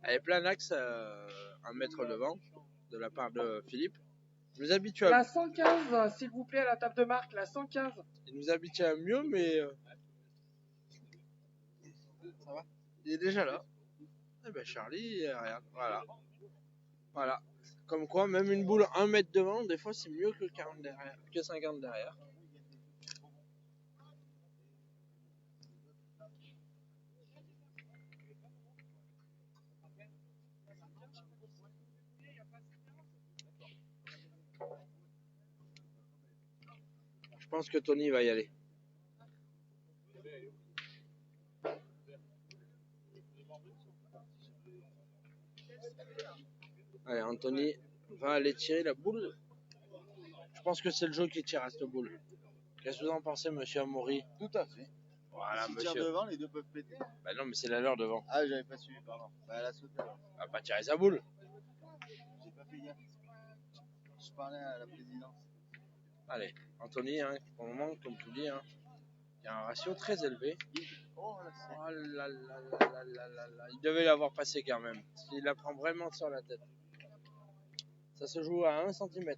[SPEAKER 1] Elle est plein axe un mètre devant, de la part de Philippe. Il nous habitue à...
[SPEAKER 2] La 115, s'il vous plaît, à la table de marque, la 115.
[SPEAKER 1] Il nous habitue à mieux, mais... Ça va? Il est déjà là. Eh ben Charlie, regarde, voilà. Voilà. Comme quoi, même une boule 1 mètre devant, des fois c'est mieux que 40 derrière, que 50 derrière. Je pense que Tony va y aller. Allez, Anthony va aller tirer la boule. Je pense que c'est le jeu qui tire à cette boule. Qu'est-ce que vous en pensez, monsieur Amaury?
[SPEAKER 5] Tout à fait.
[SPEAKER 1] Voilà,
[SPEAKER 5] si
[SPEAKER 1] monsieur.
[SPEAKER 5] tire devant, les deux peuvent péter.
[SPEAKER 1] Bah non, mais c'est la leur devant.
[SPEAKER 5] Ah, j'avais pas suivi, pardon. Bah, elle a sauté alors.
[SPEAKER 1] Elle va pas tirer sa boule.
[SPEAKER 5] J'ai pas fait gaffe. Je parlais à la présidence.
[SPEAKER 1] Allez, Anthony, hein, pour le moment, comme tu dis, hein, il y a un ratio très élevé.
[SPEAKER 5] Oh là,
[SPEAKER 1] Oh là là là là là là. Il devait l'avoir passé quand même. Il la prend vraiment sur la tête. Ça se joue à 1 cm.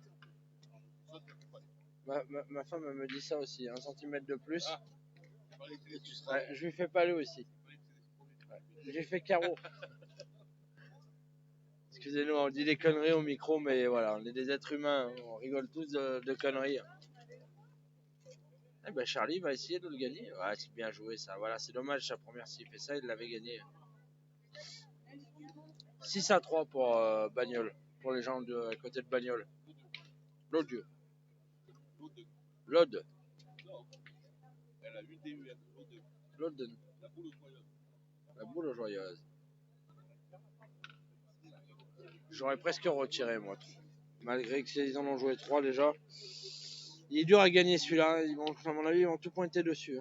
[SPEAKER 1] Ma femme elle me dit ça aussi, 1 cm de plus.
[SPEAKER 5] et tu seras.
[SPEAKER 1] Ouais, je lui fais pas lui aussi. Ouais, j'ai fait carreau. Excusez-nous, on dit des conneries au micro, mais voilà, on est des êtres humains, on rigole tous de conneries. Eh ben Charlie va essayer de le gagner. Ouais, c'est bien joué ça. Voilà, c'est dommage sa première s'il fait ça, il l'avait gagné. 6-3 pour Bagnoles, pour les gens à côté de Bagnoles. L'Odieux. L'Aude.
[SPEAKER 3] Elle a eu des UN.
[SPEAKER 1] Loden. La boule joyeuse. J'aurais presque retiré, moi. Malgré qu'ils en ont joué 3 déjà. Il est dur à gagner celui-là. À mon avis, ils vont tout pointer dessus.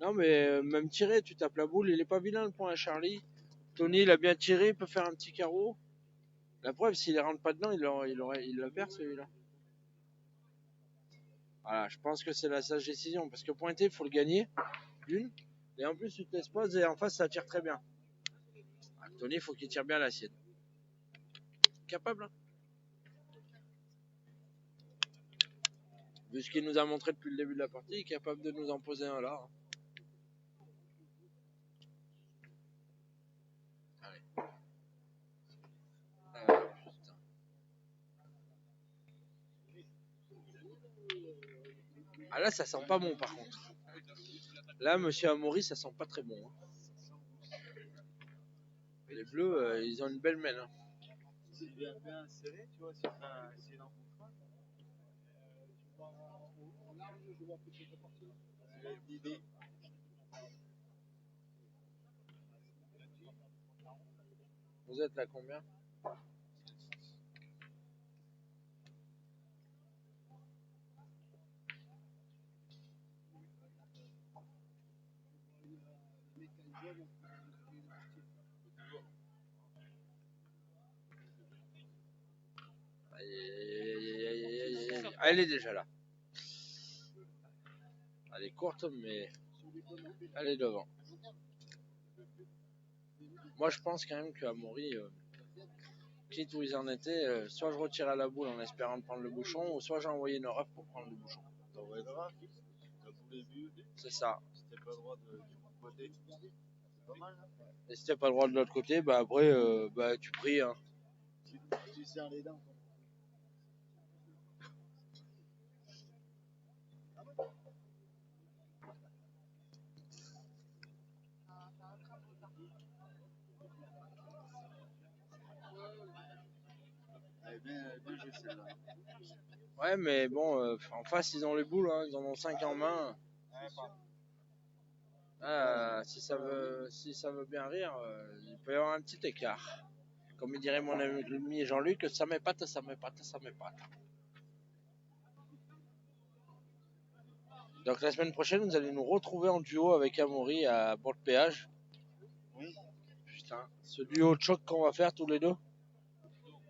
[SPEAKER 1] Non, mais même tiré, tu tapes la boule. Il est pas vilain le point à Charlie. Tony, il a bien tiré. Il peut faire un petit carreau. La preuve, s'il ne rentre pas dedans, il le perd celui-là. Voilà, je pense que c'est la sage décision. Parce que pointer, il faut le gagner. D'une. Et en plus, tu te laisses pose et en face, ça tire très bien. Tony, il faut qu'il tire bien la sienne. Capable, hein. Vu ce qu'il nous a montré depuis le début de la partie, il est capable de nous en poser un là. Hein. Allez. Putain. Ah là, ça sent pas bon par contre. Là, monsieur Amaury, ça sent pas très bon. Hein. Les bleus, ils ont une belle mêle. Hein.
[SPEAKER 5] C'est bien serré, tu vois, c'est une embouchure. C'est l'idée.
[SPEAKER 1] Vous êtes là combien? Elle est déjà là. Elle est courte, mais elle est devant. Moi, je pense quand même qu'Amaury, quitte où ils en étaient, soit je retire à la boule en espérant de prendre le bouchon, ou soit j'ai envoyé une ref pour prendre le bouchon.
[SPEAKER 5] T'as envoyé une raf, la boule est vue.
[SPEAKER 1] C'est ça.
[SPEAKER 5] Si t'as pas le droit du côté, c'est pas mal. Hein.
[SPEAKER 1] Et si t'as pas le droit de l'autre côté, bah après, tu pries. Hein.
[SPEAKER 5] Tu serres les dents. Elle est bien jouée celle-là.
[SPEAKER 1] Ouais, mais bon, en face, ils ont les boules, hein, ils en ont 5 en main. Si ça veut bien rire, il peut y avoir un petit écart. Comme il dirait mon ami Jean-Luc, ça m'épate, ça m'épate, ça m'épate. Donc la semaine prochaine, vous allez nous retrouver en duo avec Amaury à bord de péage.
[SPEAKER 5] Oui.
[SPEAKER 1] Putain, ce duo de choc qu'on va faire tous les deux.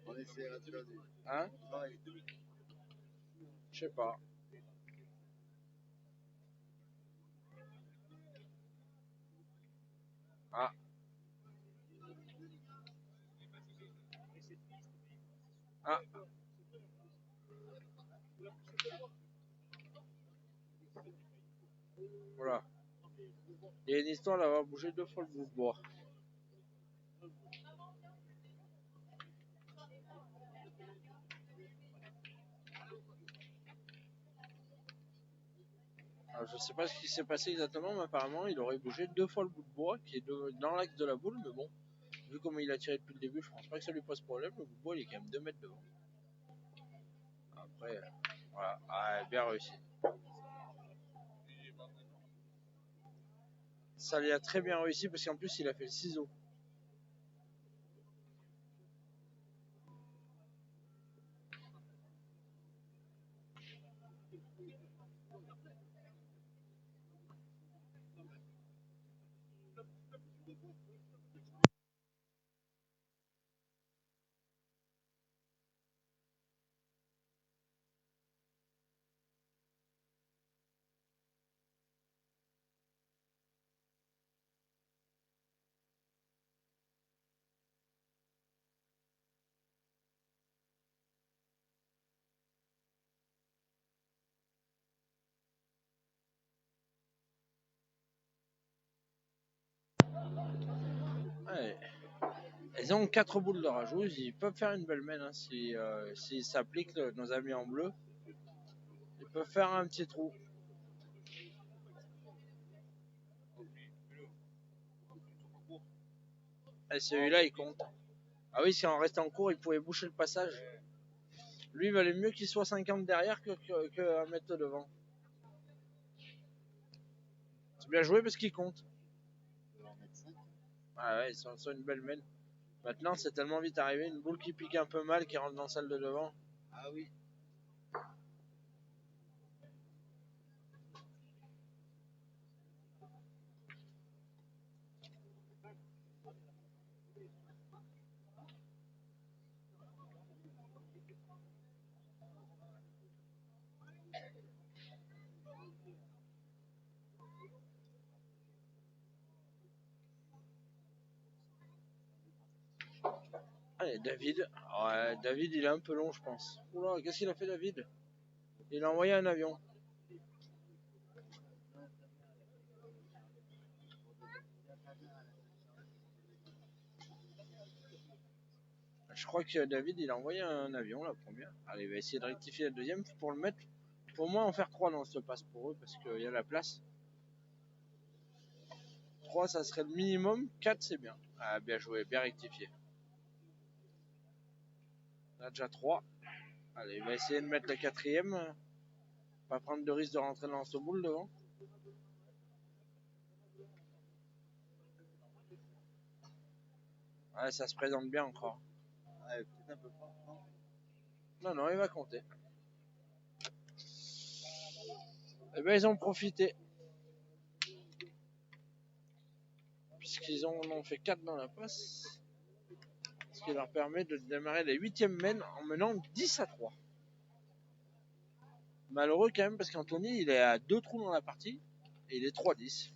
[SPEAKER 5] On essaiera de faire du.
[SPEAKER 1] Hein? Je sais pas. Ah. Ah. Voilà. Il y a une histoire d'avoir bougé 2 fois le bout de bois. Alors, je sais pas ce qui s'est passé exactement, mais apparemment il aurait bougé 2 fois le bout de bois qui est dans l'axe de la boule, mais bon, vu comment il a tiré depuis le début, je pense pas que ça lui pose problème. Le bout de bois il est quand même 2 mètres devant. Après, voilà, bien réussi. Ça lui a très bien réussi parce qu'en plus il a fait le ciseau. Ouais. Ils ont 4 boules de rajout, ils peuvent faire une belle main hein, si s'appliquent nos amis en bleu. Ils peuvent faire un petit trou. Et celui-là il compte. Ah oui, si on restait en cours, il pouvait boucher le passage. Lui, il valait mieux qu'il soit 50 derrière que 1 mètre devant. C'est bien joué parce qu'il compte. Ah ouais, ils sont sur une belle mène. Maintenant, c'est tellement vite arrivé. Une boule qui pique un peu mal, qui rentre dans celle de devant.
[SPEAKER 5] Ah oui.
[SPEAKER 1] Allez, David. Ouais, David, il est un peu long, je pense. Oula, qu'est-ce qu'il a fait, David? Il a envoyé un avion. Je crois que David, il a envoyé un avion, la première. Allez, il va essayer de rectifier la deuxième pour le mettre. Pour moi, en faire 3 dans ce passe pour eux, parce qu'il y a la place. 3, ça serait le minimum. 4, c'est bien. Ah, bien joué, bien rectifié. On a déjà 3. Allez, il va essayer de mettre la quatrième. Pas prendre de risque de rentrer dans ce boule devant. Ouais, ça se présente bien encore.
[SPEAKER 5] Ouais, peut-être un peu fort, non?
[SPEAKER 1] Non, non, il va compter. Et ben, ils ont profité. Puisqu'ils en ont fait 4 dans la passe. Ce qui leur permet de démarrer la 8e mène en menant 10-3. Malheureux quand même parce qu'Anthony il est à 2 trous dans la partie et il est 3-10.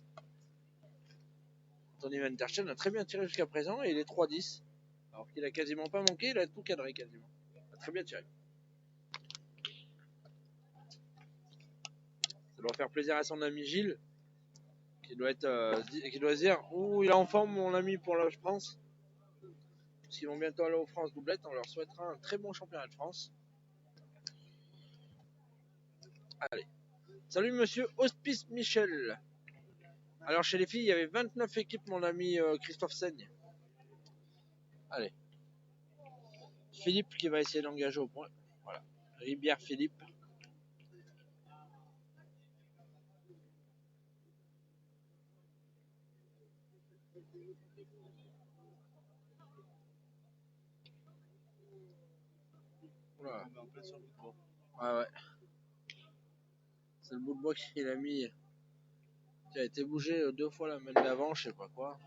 [SPEAKER 1] Anthony Van Der Steen a très bien tiré jusqu'à présent et il est 3-10. Alors qu'il a quasiment pas manqué, il a tout cadré quasiment. Il a très bien tiré. Ça doit faire plaisir à son ami Gilles qui doit se dire ouh, il est en forme mon ami pour la France. Parce qu'ils vont bientôt aller aux France doublette, on leur souhaitera un très bon championnat de France. Allez. Salut monsieur Hospice Michel. Alors chez les filles, il y avait 29 équipes, mon ami Christophe Seigne. Allez. Philippe qui va essayer d'engager au point. Voilà. Ribière Philippe. Voilà. Ouais, ouais. C'est le bout de bois qu'il a mis. Qui a été bougé 2 fois la main d'avant, je sais pas quoi.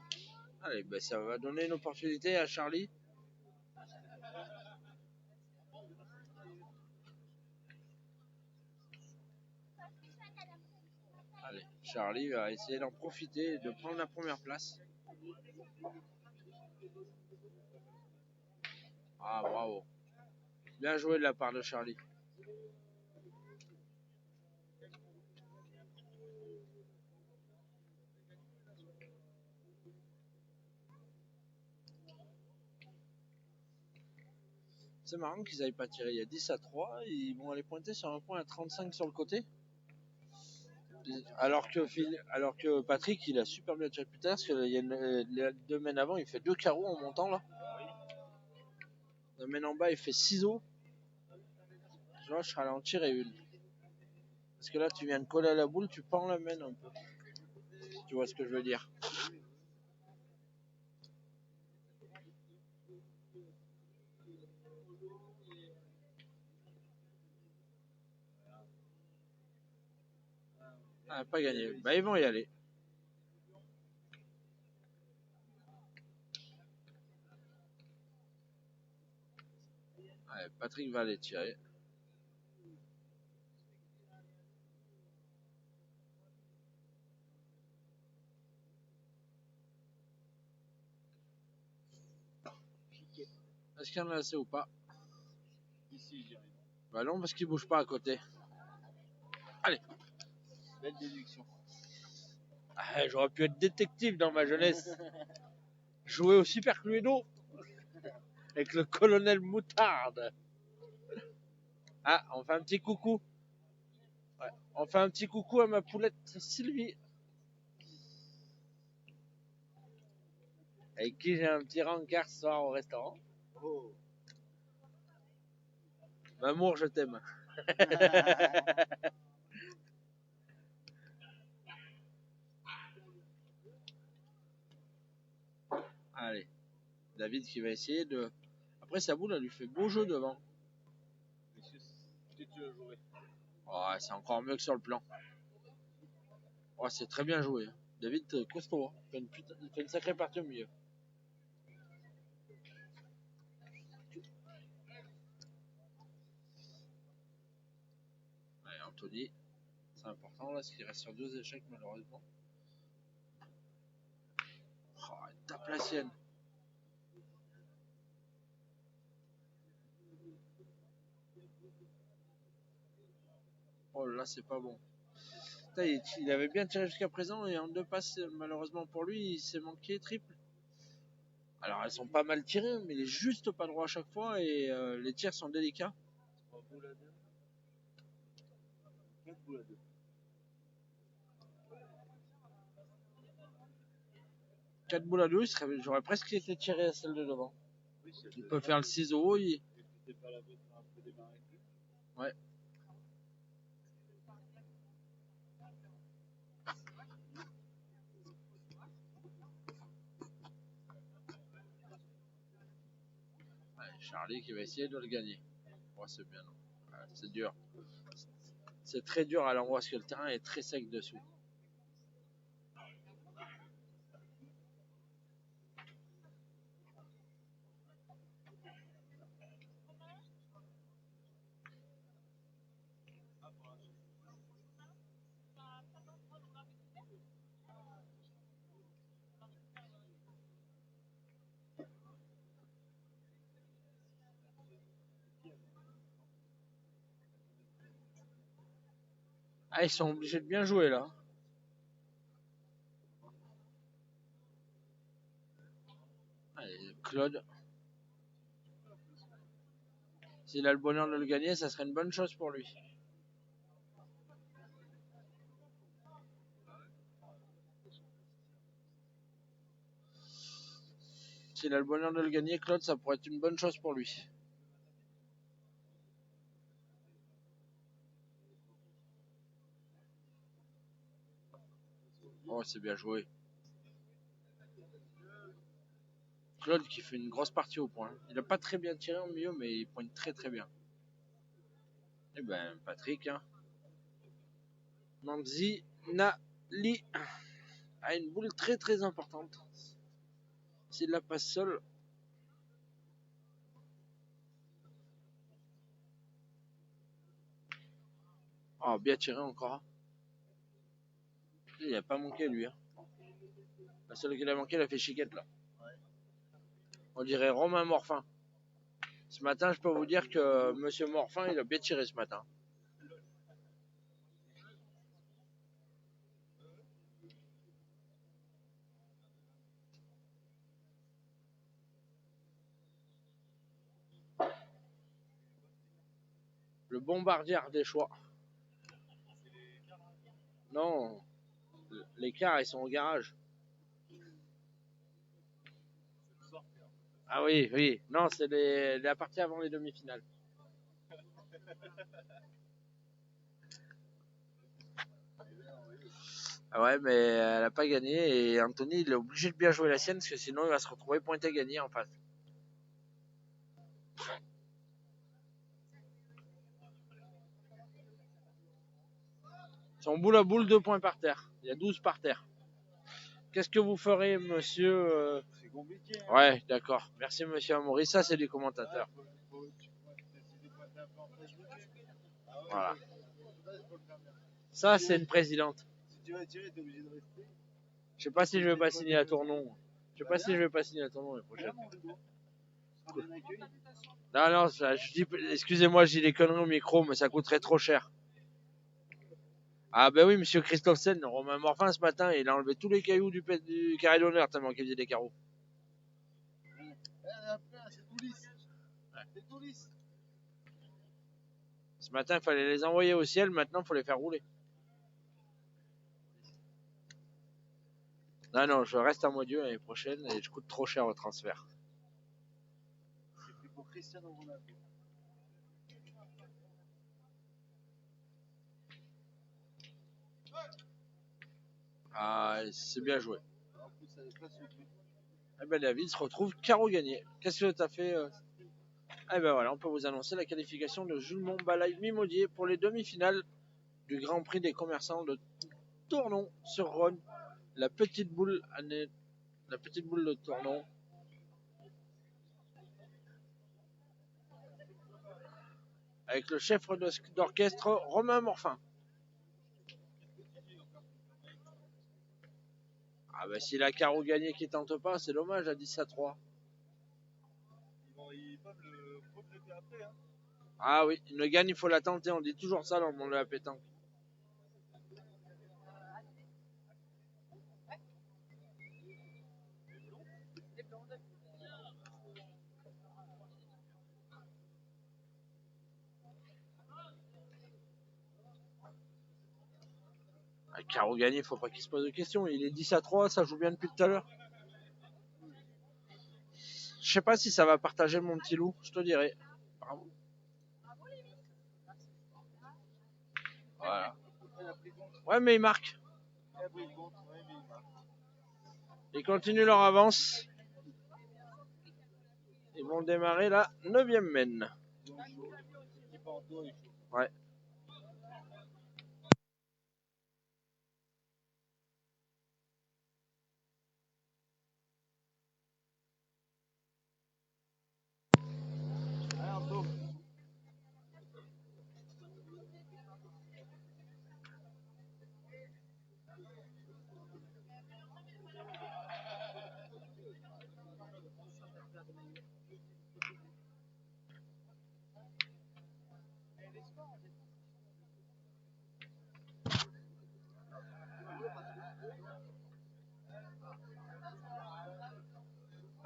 [SPEAKER 1] Allez, ben ça va donner une opportunité à Charlie. Allez, Charlie va essayer d'en profiter et de prendre la première place. Ah, bravo. Bien joué de la part de Charlie. C'est marrant qu'ils n'aillent pas tirer. Il y a 10-3. Ils vont aller pointer sur un point à 35 sur le côté. Alors que Patrick, il a super bien tiré plus tard. Parce qu'il y a les 2 mènes avant, il fait 2 carreaux en montant là. La mène en bas, il fait ciseaux. Tu vois, je serais allé en tirer une. Parce que là, tu viens de coller à la boule, tu pends la mène un peu. Tu vois ce que je veux dire. Ah, pas gagné. Bah, ils vont y aller. Allez, Patrick va aller tirer. Est-ce qu'il y en a assez ou pas?
[SPEAKER 5] Ici, je dirais.
[SPEAKER 1] Bah non, parce qu'il bouge pas à côté. Allez.
[SPEAKER 5] Belle déduction.
[SPEAKER 1] Ah, j'aurais pu être détective dans ma jeunesse. Jouer au Super Cluedo avec le colonel Moutarde. Ah, on fait un petit coucou. Ouais, on fait un petit coucou à ma poulette Sylvie. Avec qui j'ai un petit rencard ce soir au restaurant.
[SPEAKER 5] Oh.
[SPEAKER 1] Mamour, je t'aime. Allez, David qui va essayer de... Après, sa boule, elle lui fait beau jeu devant. Oh, c'est encore mieux que sur le plan. Oh, c'est très bien joué. David, costaud. Il fait une sacrée partie au milieu. Allez, Anthony, c'est important là, parce qu'il reste sur 2 échecs malheureusement. Oh, il tape la sienne. Oh là, c'est pas bon. Il avait bien tiré jusqu'à présent et en 2 passes, malheureusement pour lui, il s'est manqué triple. Alors elles sont pas mal tirées, mais il est juste pas droit à chaque fois et les tirs sont délicats. 4 boules à 2, j'aurais presque été tiré à celle de devant. Il peut faire le ciseau. Ouais. Allez, Charlie qui va essayer de le gagner. Oh, c'est bien. Ouais, c'est dur. C'est très dur à l'endroit parce que le terrain est très sec dessous. Ah, ils sont obligés de bien jouer là. Allez, Claude. S'il a le bonheur de le gagner, ça serait une bonne chose pour lui. S'il a le bonheur de le gagner, Claude, ça pourrait être une bonne chose pour lui. Oh, c'est bien joué. Claude qui fait une grosse partie au point. Il n'a pas très bien tiré en milieu, mais il pointe très très bien. Et ben, Patrick, hein. Manzi Nali a une boule très très importante. S'il la passe seul. Oh, bien tiré encore. Il n'a pas manqué lui. Hein. La seule qu'il a manqué, il a fait chiquette là. On dirait Romain Morfin. Ce matin, je peux vous dire que Monsieur Morfin, il a bien tiré ce matin. Le bombardier des choix. Non, les cars, ils sont au garage. Ah oui, oui. Non, c'est la partie avant les demi-finales. Ah ouais, mais elle n'a pas gagné et Anthony, il est obligé de bien jouer la sienne parce que sinon il va se retrouver pointé gagné en face. Son boule à boule, 2 points par terre. Il y a 12 par terre. Qu'est-ce que vous ferez, monsieur
[SPEAKER 5] C'est compliqué.
[SPEAKER 1] Hein. Ouais, d'accord. Merci, monsieur Amaury. Ça, c'est des commentateurs. Voilà. Ça, c'est une présidente.
[SPEAKER 5] Si tu vas tirer, t'es obligé de rester.
[SPEAKER 1] Je sais pas si je vais pas signer à Tournon. Je sais pas si je vais pas signer à Tournon les prochaines. Non, non, je dis, excusez-moi, je dis des conneries au micro, mais ça coûterait trop cher. Ah ben oui, monsieur Christophen, Romain Morfin ce matin, il a enlevé tous les cailloux du carré d'honneur tellement qu'il faisait des carreaux.
[SPEAKER 5] C'est tout lisse. C'est tout lisse.
[SPEAKER 1] Ce matin, il fallait les envoyer au ciel, maintenant, il faut les faire rouler. Non, non, je reste à Moitié l'année prochaine et je coûte trop cher au transfert.
[SPEAKER 5] C'est pour Cristiano Ronaldo.
[SPEAKER 1] Ah, c'est bien joué.
[SPEAKER 5] En plus, ça n'est pas soutenu.
[SPEAKER 1] Eh ben David se retrouve carreau gagné. Qu'est-ce que tu as fait Eh ben voilà, on peut vous annoncer la qualification de Jules Montbalaï Mimodier pour les demi-finales du Grand Prix des commerçants de Tournon-sur-Rhône. La petite boule de Tournon. Avec le chef d'orchestre Romain Morfin. Ah bah si la carreau gagné qui tente pas, c'est dommage à 10-3.
[SPEAKER 5] Ils peuvent le regretter après. Hein.
[SPEAKER 1] Ah oui, une gagne, il faut la tenter, on dit toujours ça dans le monde de la pétanque. Carreau gagné, faut pas qu'il se pose de questions. Il est 10-3, ça joue bien depuis tout à l'heure. Je sais pas si ça va partager mon petit loup, je te dirai. Bravo. Voilà. Ouais, mais il marque. Ils continuent leur avance. Ils vont démarrer la 9e mène. Ouais.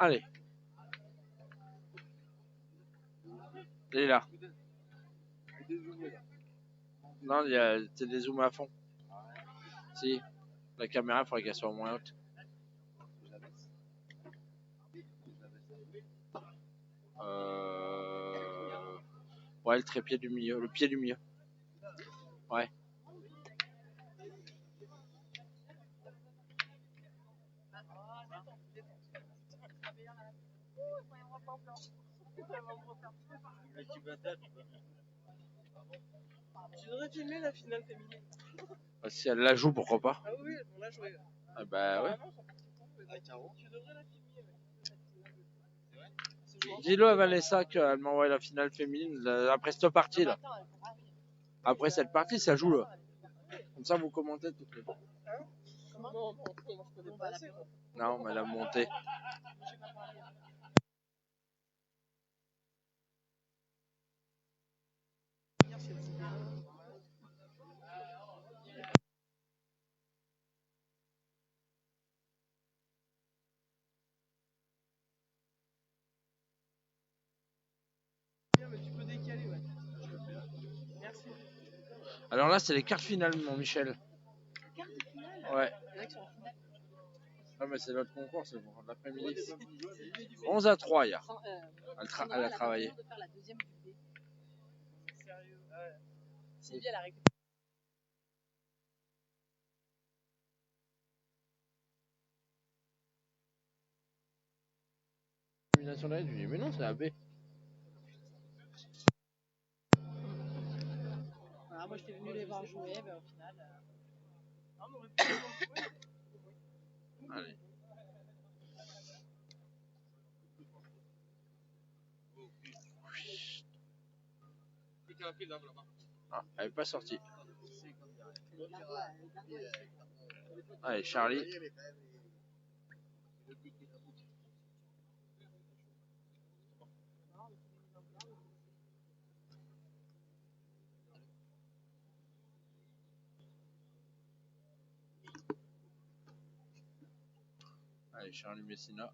[SPEAKER 1] Allez. Il est là. Non, c'est dézoomé à fond. Si. La caméra, il faudrait qu'elle soit moins haute. Ouais, le trépied du milieu, le pied du milieu. Ouais.
[SPEAKER 2] Tu devrais filmer la finale féminine.
[SPEAKER 1] Si elle la joue, pourquoi pas.
[SPEAKER 2] Ah oui, on l'a joué.
[SPEAKER 1] Ah bah ouais.
[SPEAKER 2] Tu devrais la filmer.
[SPEAKER 1] Dis-le à Vanessa qu'elle m'envoie la finale féminine après cette partie là. Après cette partie, ça joue là. Comme ça, vous commentez toutes les deux.
[SPEAKER 2] Non, je connais pas assez.
[SPEAKER 1] Non, mais elle a monté.
[SPEAKER 2] Mais tu peux décaler, ouais. Merci.
[SPEAKER 1] Alors là, c'est les quarts finales, mon Michel.
[SPEAKER 4] Quart de finale.
[SPEAKER 1] Ouais.
[SPEAKER 4] Il y en a qui sont en finale.
[SPEAKER 1] Ah, mais c'est notre concours, c'est pour l'après-midi. 11-3 hier. Elle a travaillé.
[SPEAKER 4] De faire la deuxième du B.
[SPEAKER 2] Sérieux. Ouais.
[SPEAKER 4] Sylvie, elle a récupéré.
[SPEAKER 1] Élimination de la je lui dis, mais non, c'est la B.
[SPEAKER 4] Voilà, moi j'étais venue les voir jouer, mais au final.
[SPEAKER 2] On aurait pu les voir jouer.
[SPEAKER 1] Allez. Ah, elle n'est pas sortie. Allez, Charlie. Allez, Charlie Messina.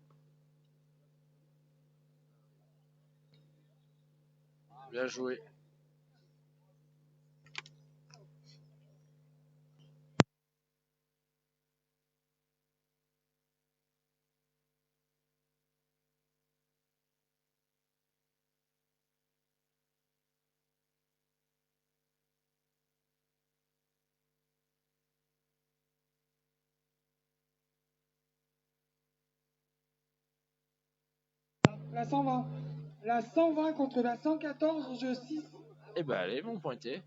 [SPEAKER 1] Bien joué.
[SPEAKER 6] La 120. La 120 contre la 114, jeu 6.
[SPEAKER 1] Eh ben allez, vont pointer.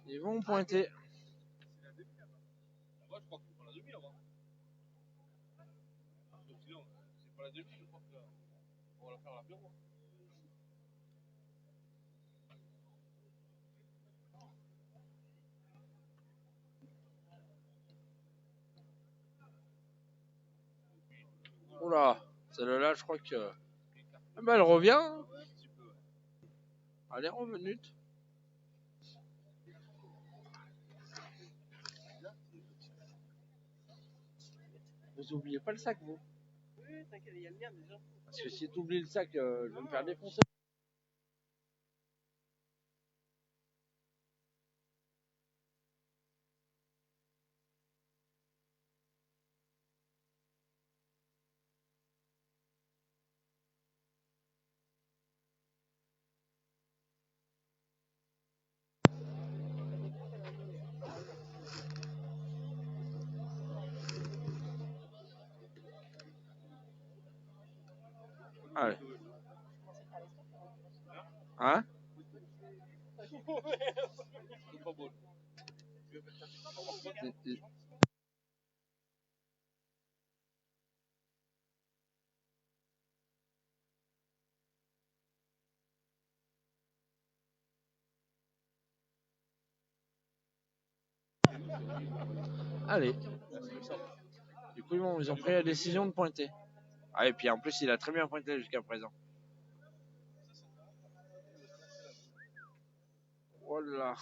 [SPEAKER 1] Ils vont pointer.
[SPEAKER 3] Moi, je crois qu'il faut la demi avant. Sinon, c'est pas la demi, je crois qu'on va la faire à l'apéro.
[SPEAKER 1] Oula, celle-là, je crois que... Ah ben, elle revient. Elle est revenue. Vous oubliez pas le sac, vous?
[SPEAKER 2] Oui, t'inquiète, il y a le mien déjà.
[SPEAKER 1] Parce que si tu oublies le sac, je vais me faire défoncer. Allez. Hein?
[SPEAKER 3] C'est pas bon.
[SPEAKER 1] Allez. Du coup, ils ont pris la décision de pointer. Ah, et puis en plus, il a très bien pointé jusqu'à présent. Voilà.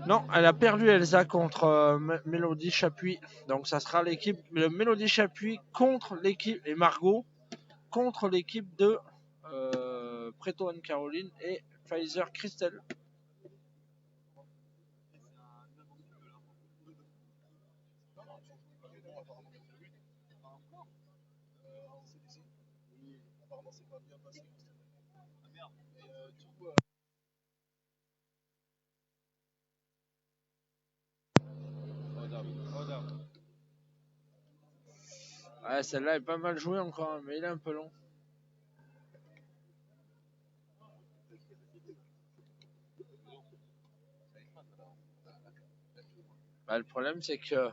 [SPEAKER 1] Non, elle a perdu Elsa contre Mélodie Chapuis. Donc ça sera l'équipe de Mélodie Chapuis contre l'équipe et Margot contre l'équipe de Preto Anne-Caroline et Pfizer Christelle. Ouais, celle-là est pas mal jouée encore, mais il est un peu long. Bah, le problème, c'est que,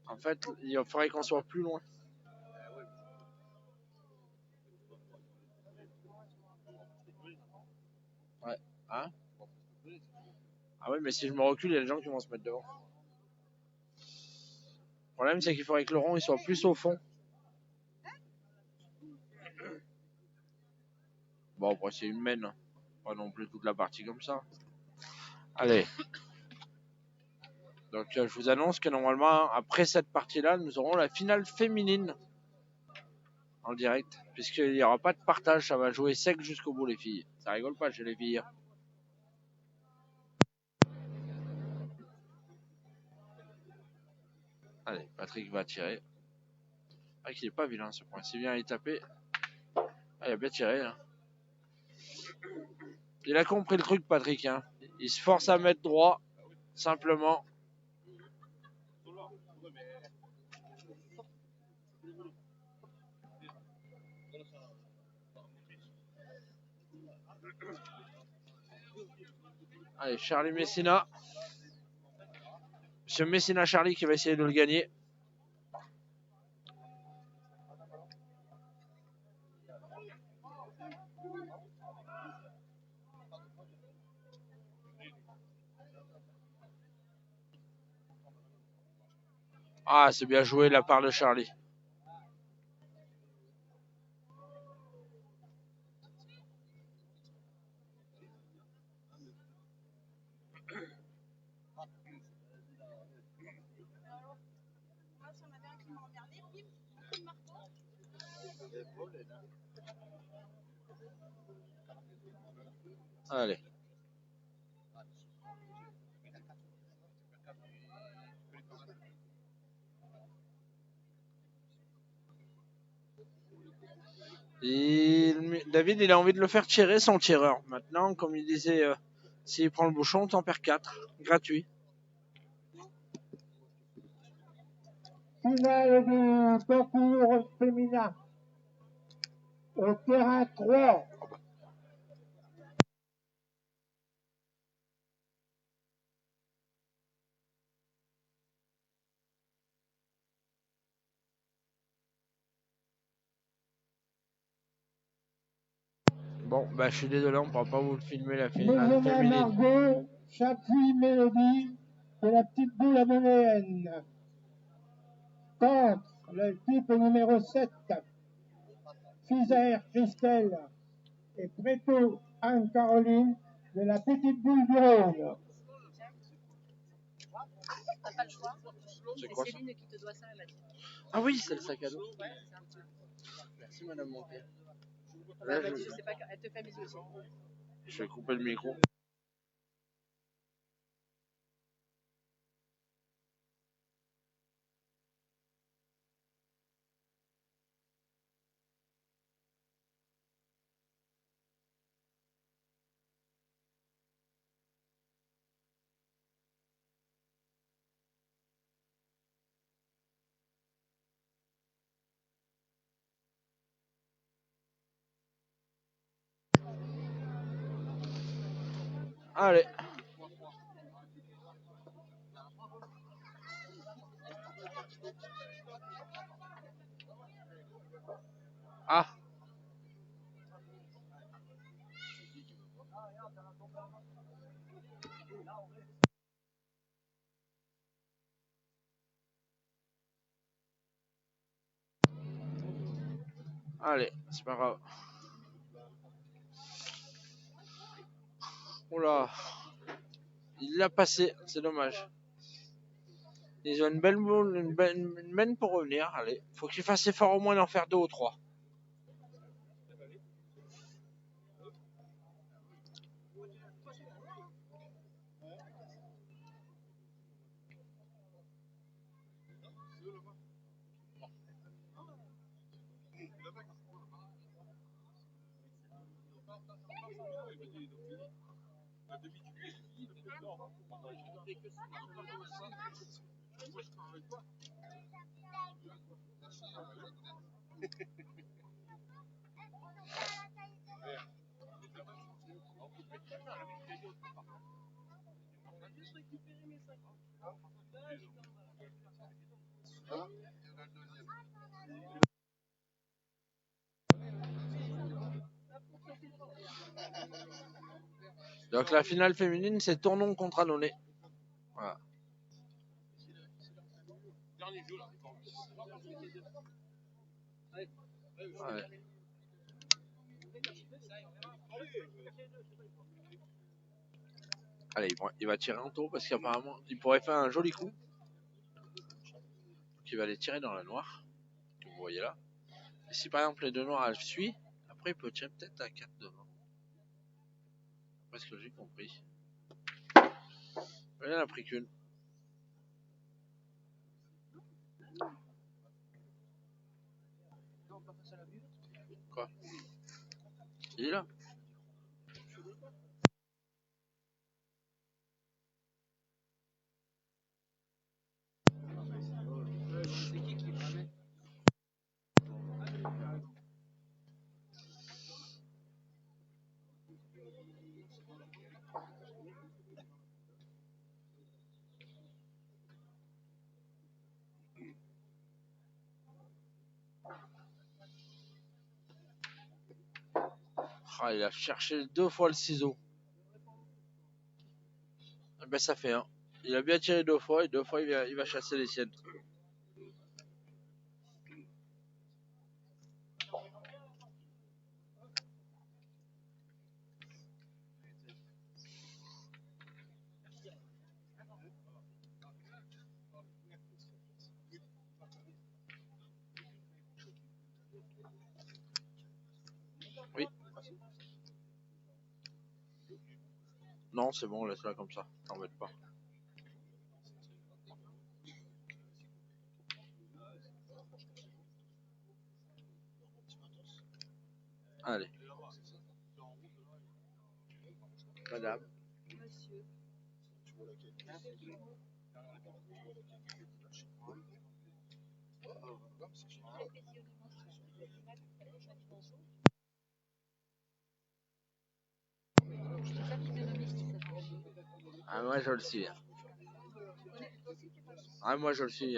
[SPEAKER 1] en fait, il faudrait qu'on soit plus loin. Ouais. Hein? Ah ouais, mais si je me recule, il y a des gens qui vont se mettre devant. Le problème, c'est qu'il faudrait que le rond il soit plus au fond. Bon, après, c'est une mène. Pas non plus toute la partie comme ça. Allez. Donc, je vous annonce que normalement, après cette partie-là, nous aurons la finale féminine en direct. Puisqu'il n'y aura pas de partage, ça va jouer sec jusqu'au bout, les filles. Ça rigole pas chez les filles. Allez, Patrick va tirer. Ah, qu'il est pas vilain ce point. C'est bien, il tapé. Ah, il a bien tiré, là. Il a compris le truc, Patrick. Hein. Il se force à mettre droit, simplement. Allez, Charlie Messina. Monsieur Messina Charlie qui va essayer de le gagner. Ah, c'est bien joué de la part de Charlie. Allez. David, il a envie de le faire tirer son tireur. Maintenant, comme il disait, s'il prend le bouchon, t'en perds 4. Gratuit.
[SPEAKER 6] Finale du concours féminin. Au terrain 3.
[SPEAKER 1] Bon, bah je suis désolé, on pourra pas vous le filmer la finale
[SPEAKER 6] Maisonna
[SPEAKER 1] féminine.
[SPEAKER 6] Margot, Chapuis Mélodie et la petite boule à Monéenne. Contre le type numéro 7, Fizer Christelle et Préto Anne-Caroline de la petite boule du Rhône.
[SPEAKER 4] T'as pas le choix.
[SPEAKER 1] C'est quoi ça?
[SPEAKER 4] Céline qui te doit ça, elle m'a dit.
[SPEAKER 1] Ah oui, c'est le sac à dos.
[SPEAKER 4] Ouais, c'est ça.
[SPEAKER 1] Merci madame Montier.
[SPEAKER 4] Elle m'a dit, je sais pas, elle te fait bisous aussi.
[SPEAKER 1] Je vais couper le micro. Allez. Ah. Allez, c'est pas grave. Oula. Il l'a passé, c'est dommage. Ils ont une belle boule, une mène pour revenir. Allez, faut qu'il fasse effort au moins d'en faire 2 ou 3. Donc la finale féminine, c'est Tournon contre Annonay. Voilà. Ouais. Allez, il va tirer en taux parce qu'apparemment, il pourrait faire un joli coup. Donc il va les tirer dans la noire, comme vous voyez là. Et si par exemple les deux noirs elles suivent, après il peut tirer peut-être à 4 devant. Après ce que j'ai compris. Il en a pris qu'une. Quoi? Il est là. Ah, il a cherché 2 fois le ciseau. Et ben ça fait 1. Il a bien tiré 2 fois et 2 fois il va chasser les siennes. Oui. Non, c'est bon, laisse-la comme ça. T'embête pas. Allez. Madame.
[SPEAKER 4] Monsieur.
[SPEAKER 1] Ah, moi je le suis. Ah, moi je le suis.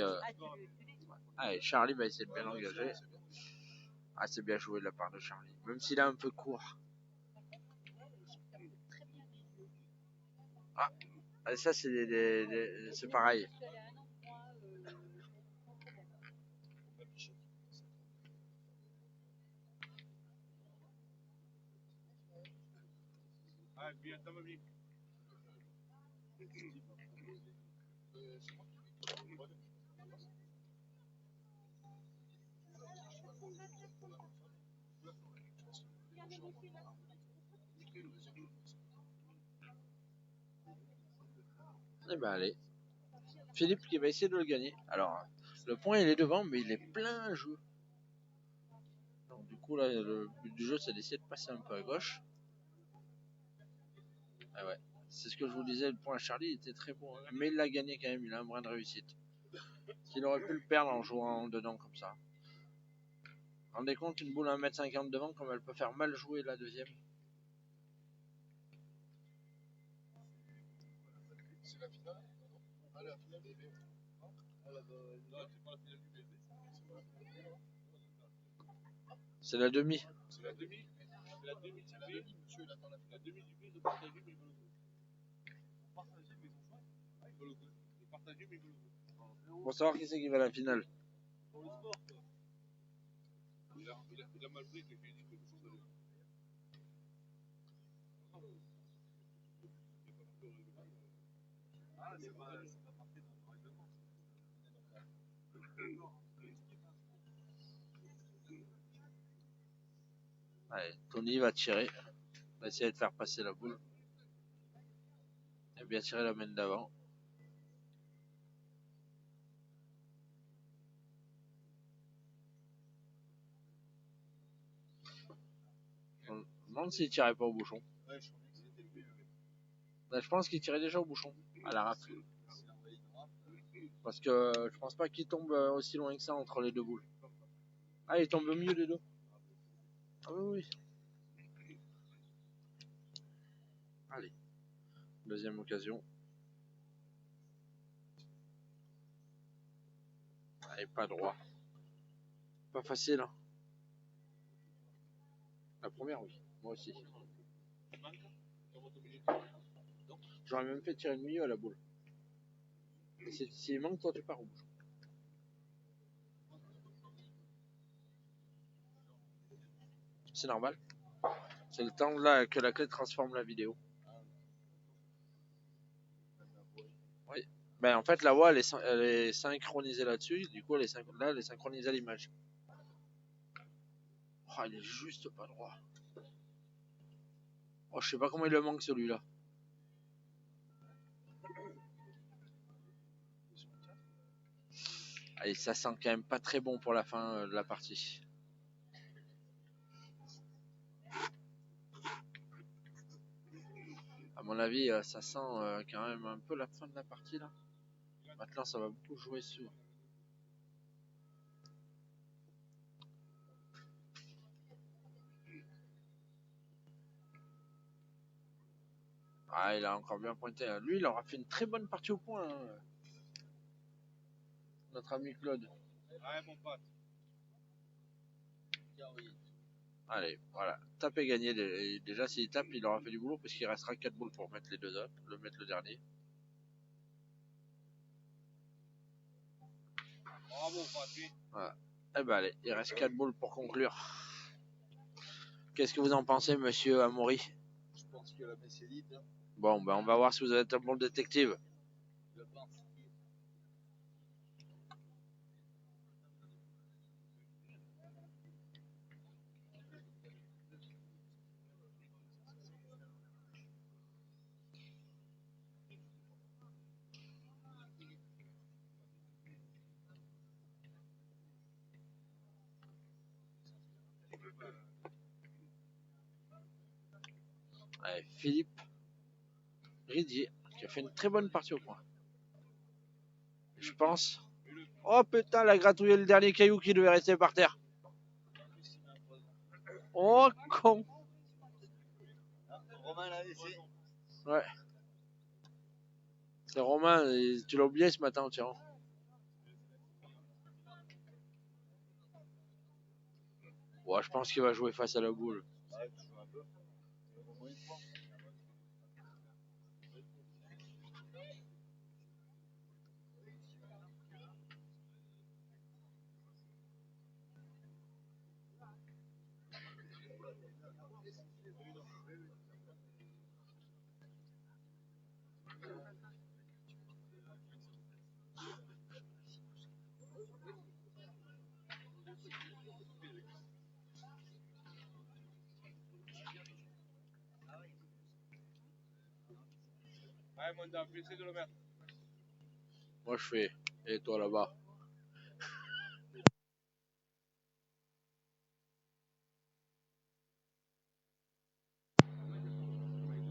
[SPEAKER 1] Allez, Charlie va essayer de bien l'engager. Ah, c'est bien joué de la part de Charlie. Même s'il est un peu court. Ah, ça c'est pareil.
[SPEAKER 3] Ah, bien, ça m'a mis.
[SPEAKER 1] Eh ben allez. Philippe qui va essayer de le gagner. Alors, le point il est devant, mais il est plein jeu. Donc du coup là, le but du jeu c'est d'essayer de passer un peu à gauche. Ah ouais. C'est ce que je vous disais, le point à Charlie était très bon, hein. Mais il l'a gagné quand même, il a un brin de réussite. Il aurait pu le perdre en jouant dedans comme ça. Rendez compte, une boule à 1m50 devant, comme elle peut faire mal jouer la deuxième.
[SPEAKER 3] C'est la finale? Ah, la finale des BV. Non, c'est pas la finale du BV.
[SPEAKER 1] C'est la demi.
[SPEAKER 3] C'est la demi. C'est la demi. C'est la demi, monsieur. Il attend la demi du BV de partager, mais il veut le jouer. Partager, mais ils ont joué. Ah, il veut le jouer. Partager, mais il veut le jouer.
[SPEAKER 1] Pour savoir qui c'est qui va à la finale.
[SPEAKER 3] Pour le sport, quoi. Il a mal pris que j'ai dit quelque chose de. Ah, c'est pas parti dans le règlement.
[SPEAKER 1] Allez, Tony va tirer. On va essayer de faire passer la boule. Il a bien tiré la main d'avant. Je me demande s'il tirait pas au bouchon.
[SPEAKER 3] Ouais, je croyais que c'était le BV.
[SPEAKER 1] Là, je pense qu'il tirait déjà au bouchon, à la rafle. Parce que je pense pas qu'il tombe aussi loin que ça entre les deux boules. Ah, il tombe au milieu des deux. Ah oui, oui. Allez. Deuxième occasion. Allez, pas droit. Pas facile, hein. La première, oui. Moi aussi. J'aurais même fait tirer le milieu à la boule. Et s'il manque, toi, tu pars au bouchon. C'est normal. C'est le temps là que la clé transforme la vidéo. Oui. Ben, en fait, la voix, elle est synchronisée là-dessus. Du coup, elle est synchronisée à l'image. Oh, il est juste pas droit. Oh, je sais pas comment il le manque celui-là. Allez, ça sent quand même pas très bon pour la fin de la partie. À mon avis, ça sent quand même un peu la fin de la partie là. Maintenant, ça va beaucoup jouer sur. Ah, il a encore bien pointé. Lui, il aura fait une très bonne partie au point. Hein. Notre ami Claude.
[SPEAKER 3] Ouais, mon pote.
[SPEAKER 1] Allez, voilà. Tape et gagné. Déjà, s'il tape, il aura fait du boulot parce qu'il restera 4 boules pour mettre les deux autres. Mettre le dernier.
[SPEAKER 3] Bravo, Patrick.
[SPEAKER 1] Voilà. Eh ben, allez, il reste 4 boules pour conclure. Qu'est-ce que vous en pensez, monsieur Amaury?
[SPEAKER 5] Je pense que la messe est dite. Hein.
[SPEAKER 1] Bon, ben, on va voir si vous êtes un bon détective.
[SPEAKER 5] Je pense.
[SPEAKER 1] Allez, Philippe Ridier, qui a fait une très bonne partie au point. Je pense. Oh putain, elle a gratouillé le dernier caillou qui devait rester par terre. Oh con.
[SPEAKER 5] Romain l'a laissé.
[SPEAKER 1] Ouais. C'est Romain, tu l'as oublié ce matin, tiens. Ouais, je pense qu'il va jouer face à la boule.
[SPEAKER 5] Ouais, tu joues un peu. Au moins une fois.
[SPEAKER 3] Ouais, moi, on a essayé de le mettre.
[SPEAKER 1] Moi je fais. Et toi là-bas.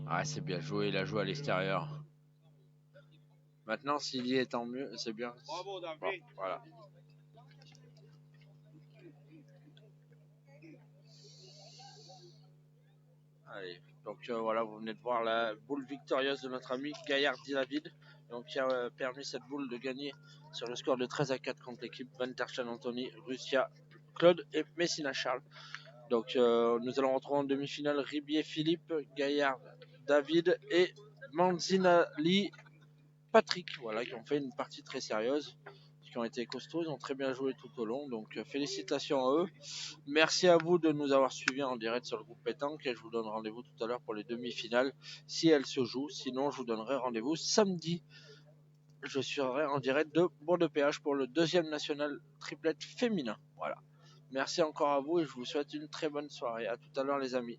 [SPEAKER 1] Ah, c'est bien joué, il a joué à l'extérieur. Maintenant, s'il y est, tant mieux, c'est bien.
[SPEAKER 3] Bravo, David.
[SPEAKER 1] Bon, voilà. Allez, donc voilà, vous venez de voir la boule victorieuse de notre ami Gaillard David, donc qui a permis cette boule de gagner sur le score de 13-4 contre l'équipe Van Terschen Anthony, Russia Claude et Messina Charles. Donc nous allons retrouver en demi-finale Ribier Philippe, Gaillard David et Manzinali Patrick, voilà, qui ont fait une partie très sérieuse, qui ont été costauds, ils ont très bien joué tout au long, donc félicitations à eux. Merci à vous de nous avoir suivis en direct sur le groupe Pétanque et je vous donne rendez-vous tout à l'heure pour les demi-finales si elles se jouent. Sinon, je vous donnerai rendez-vous samedi. Je serai en direct de Bourg-de-Péage pour le deuxième national triplette féminin. Voilà. Merci encore à vous et je vous souhaite une très bonne soirée. À tout à l'heure les amis.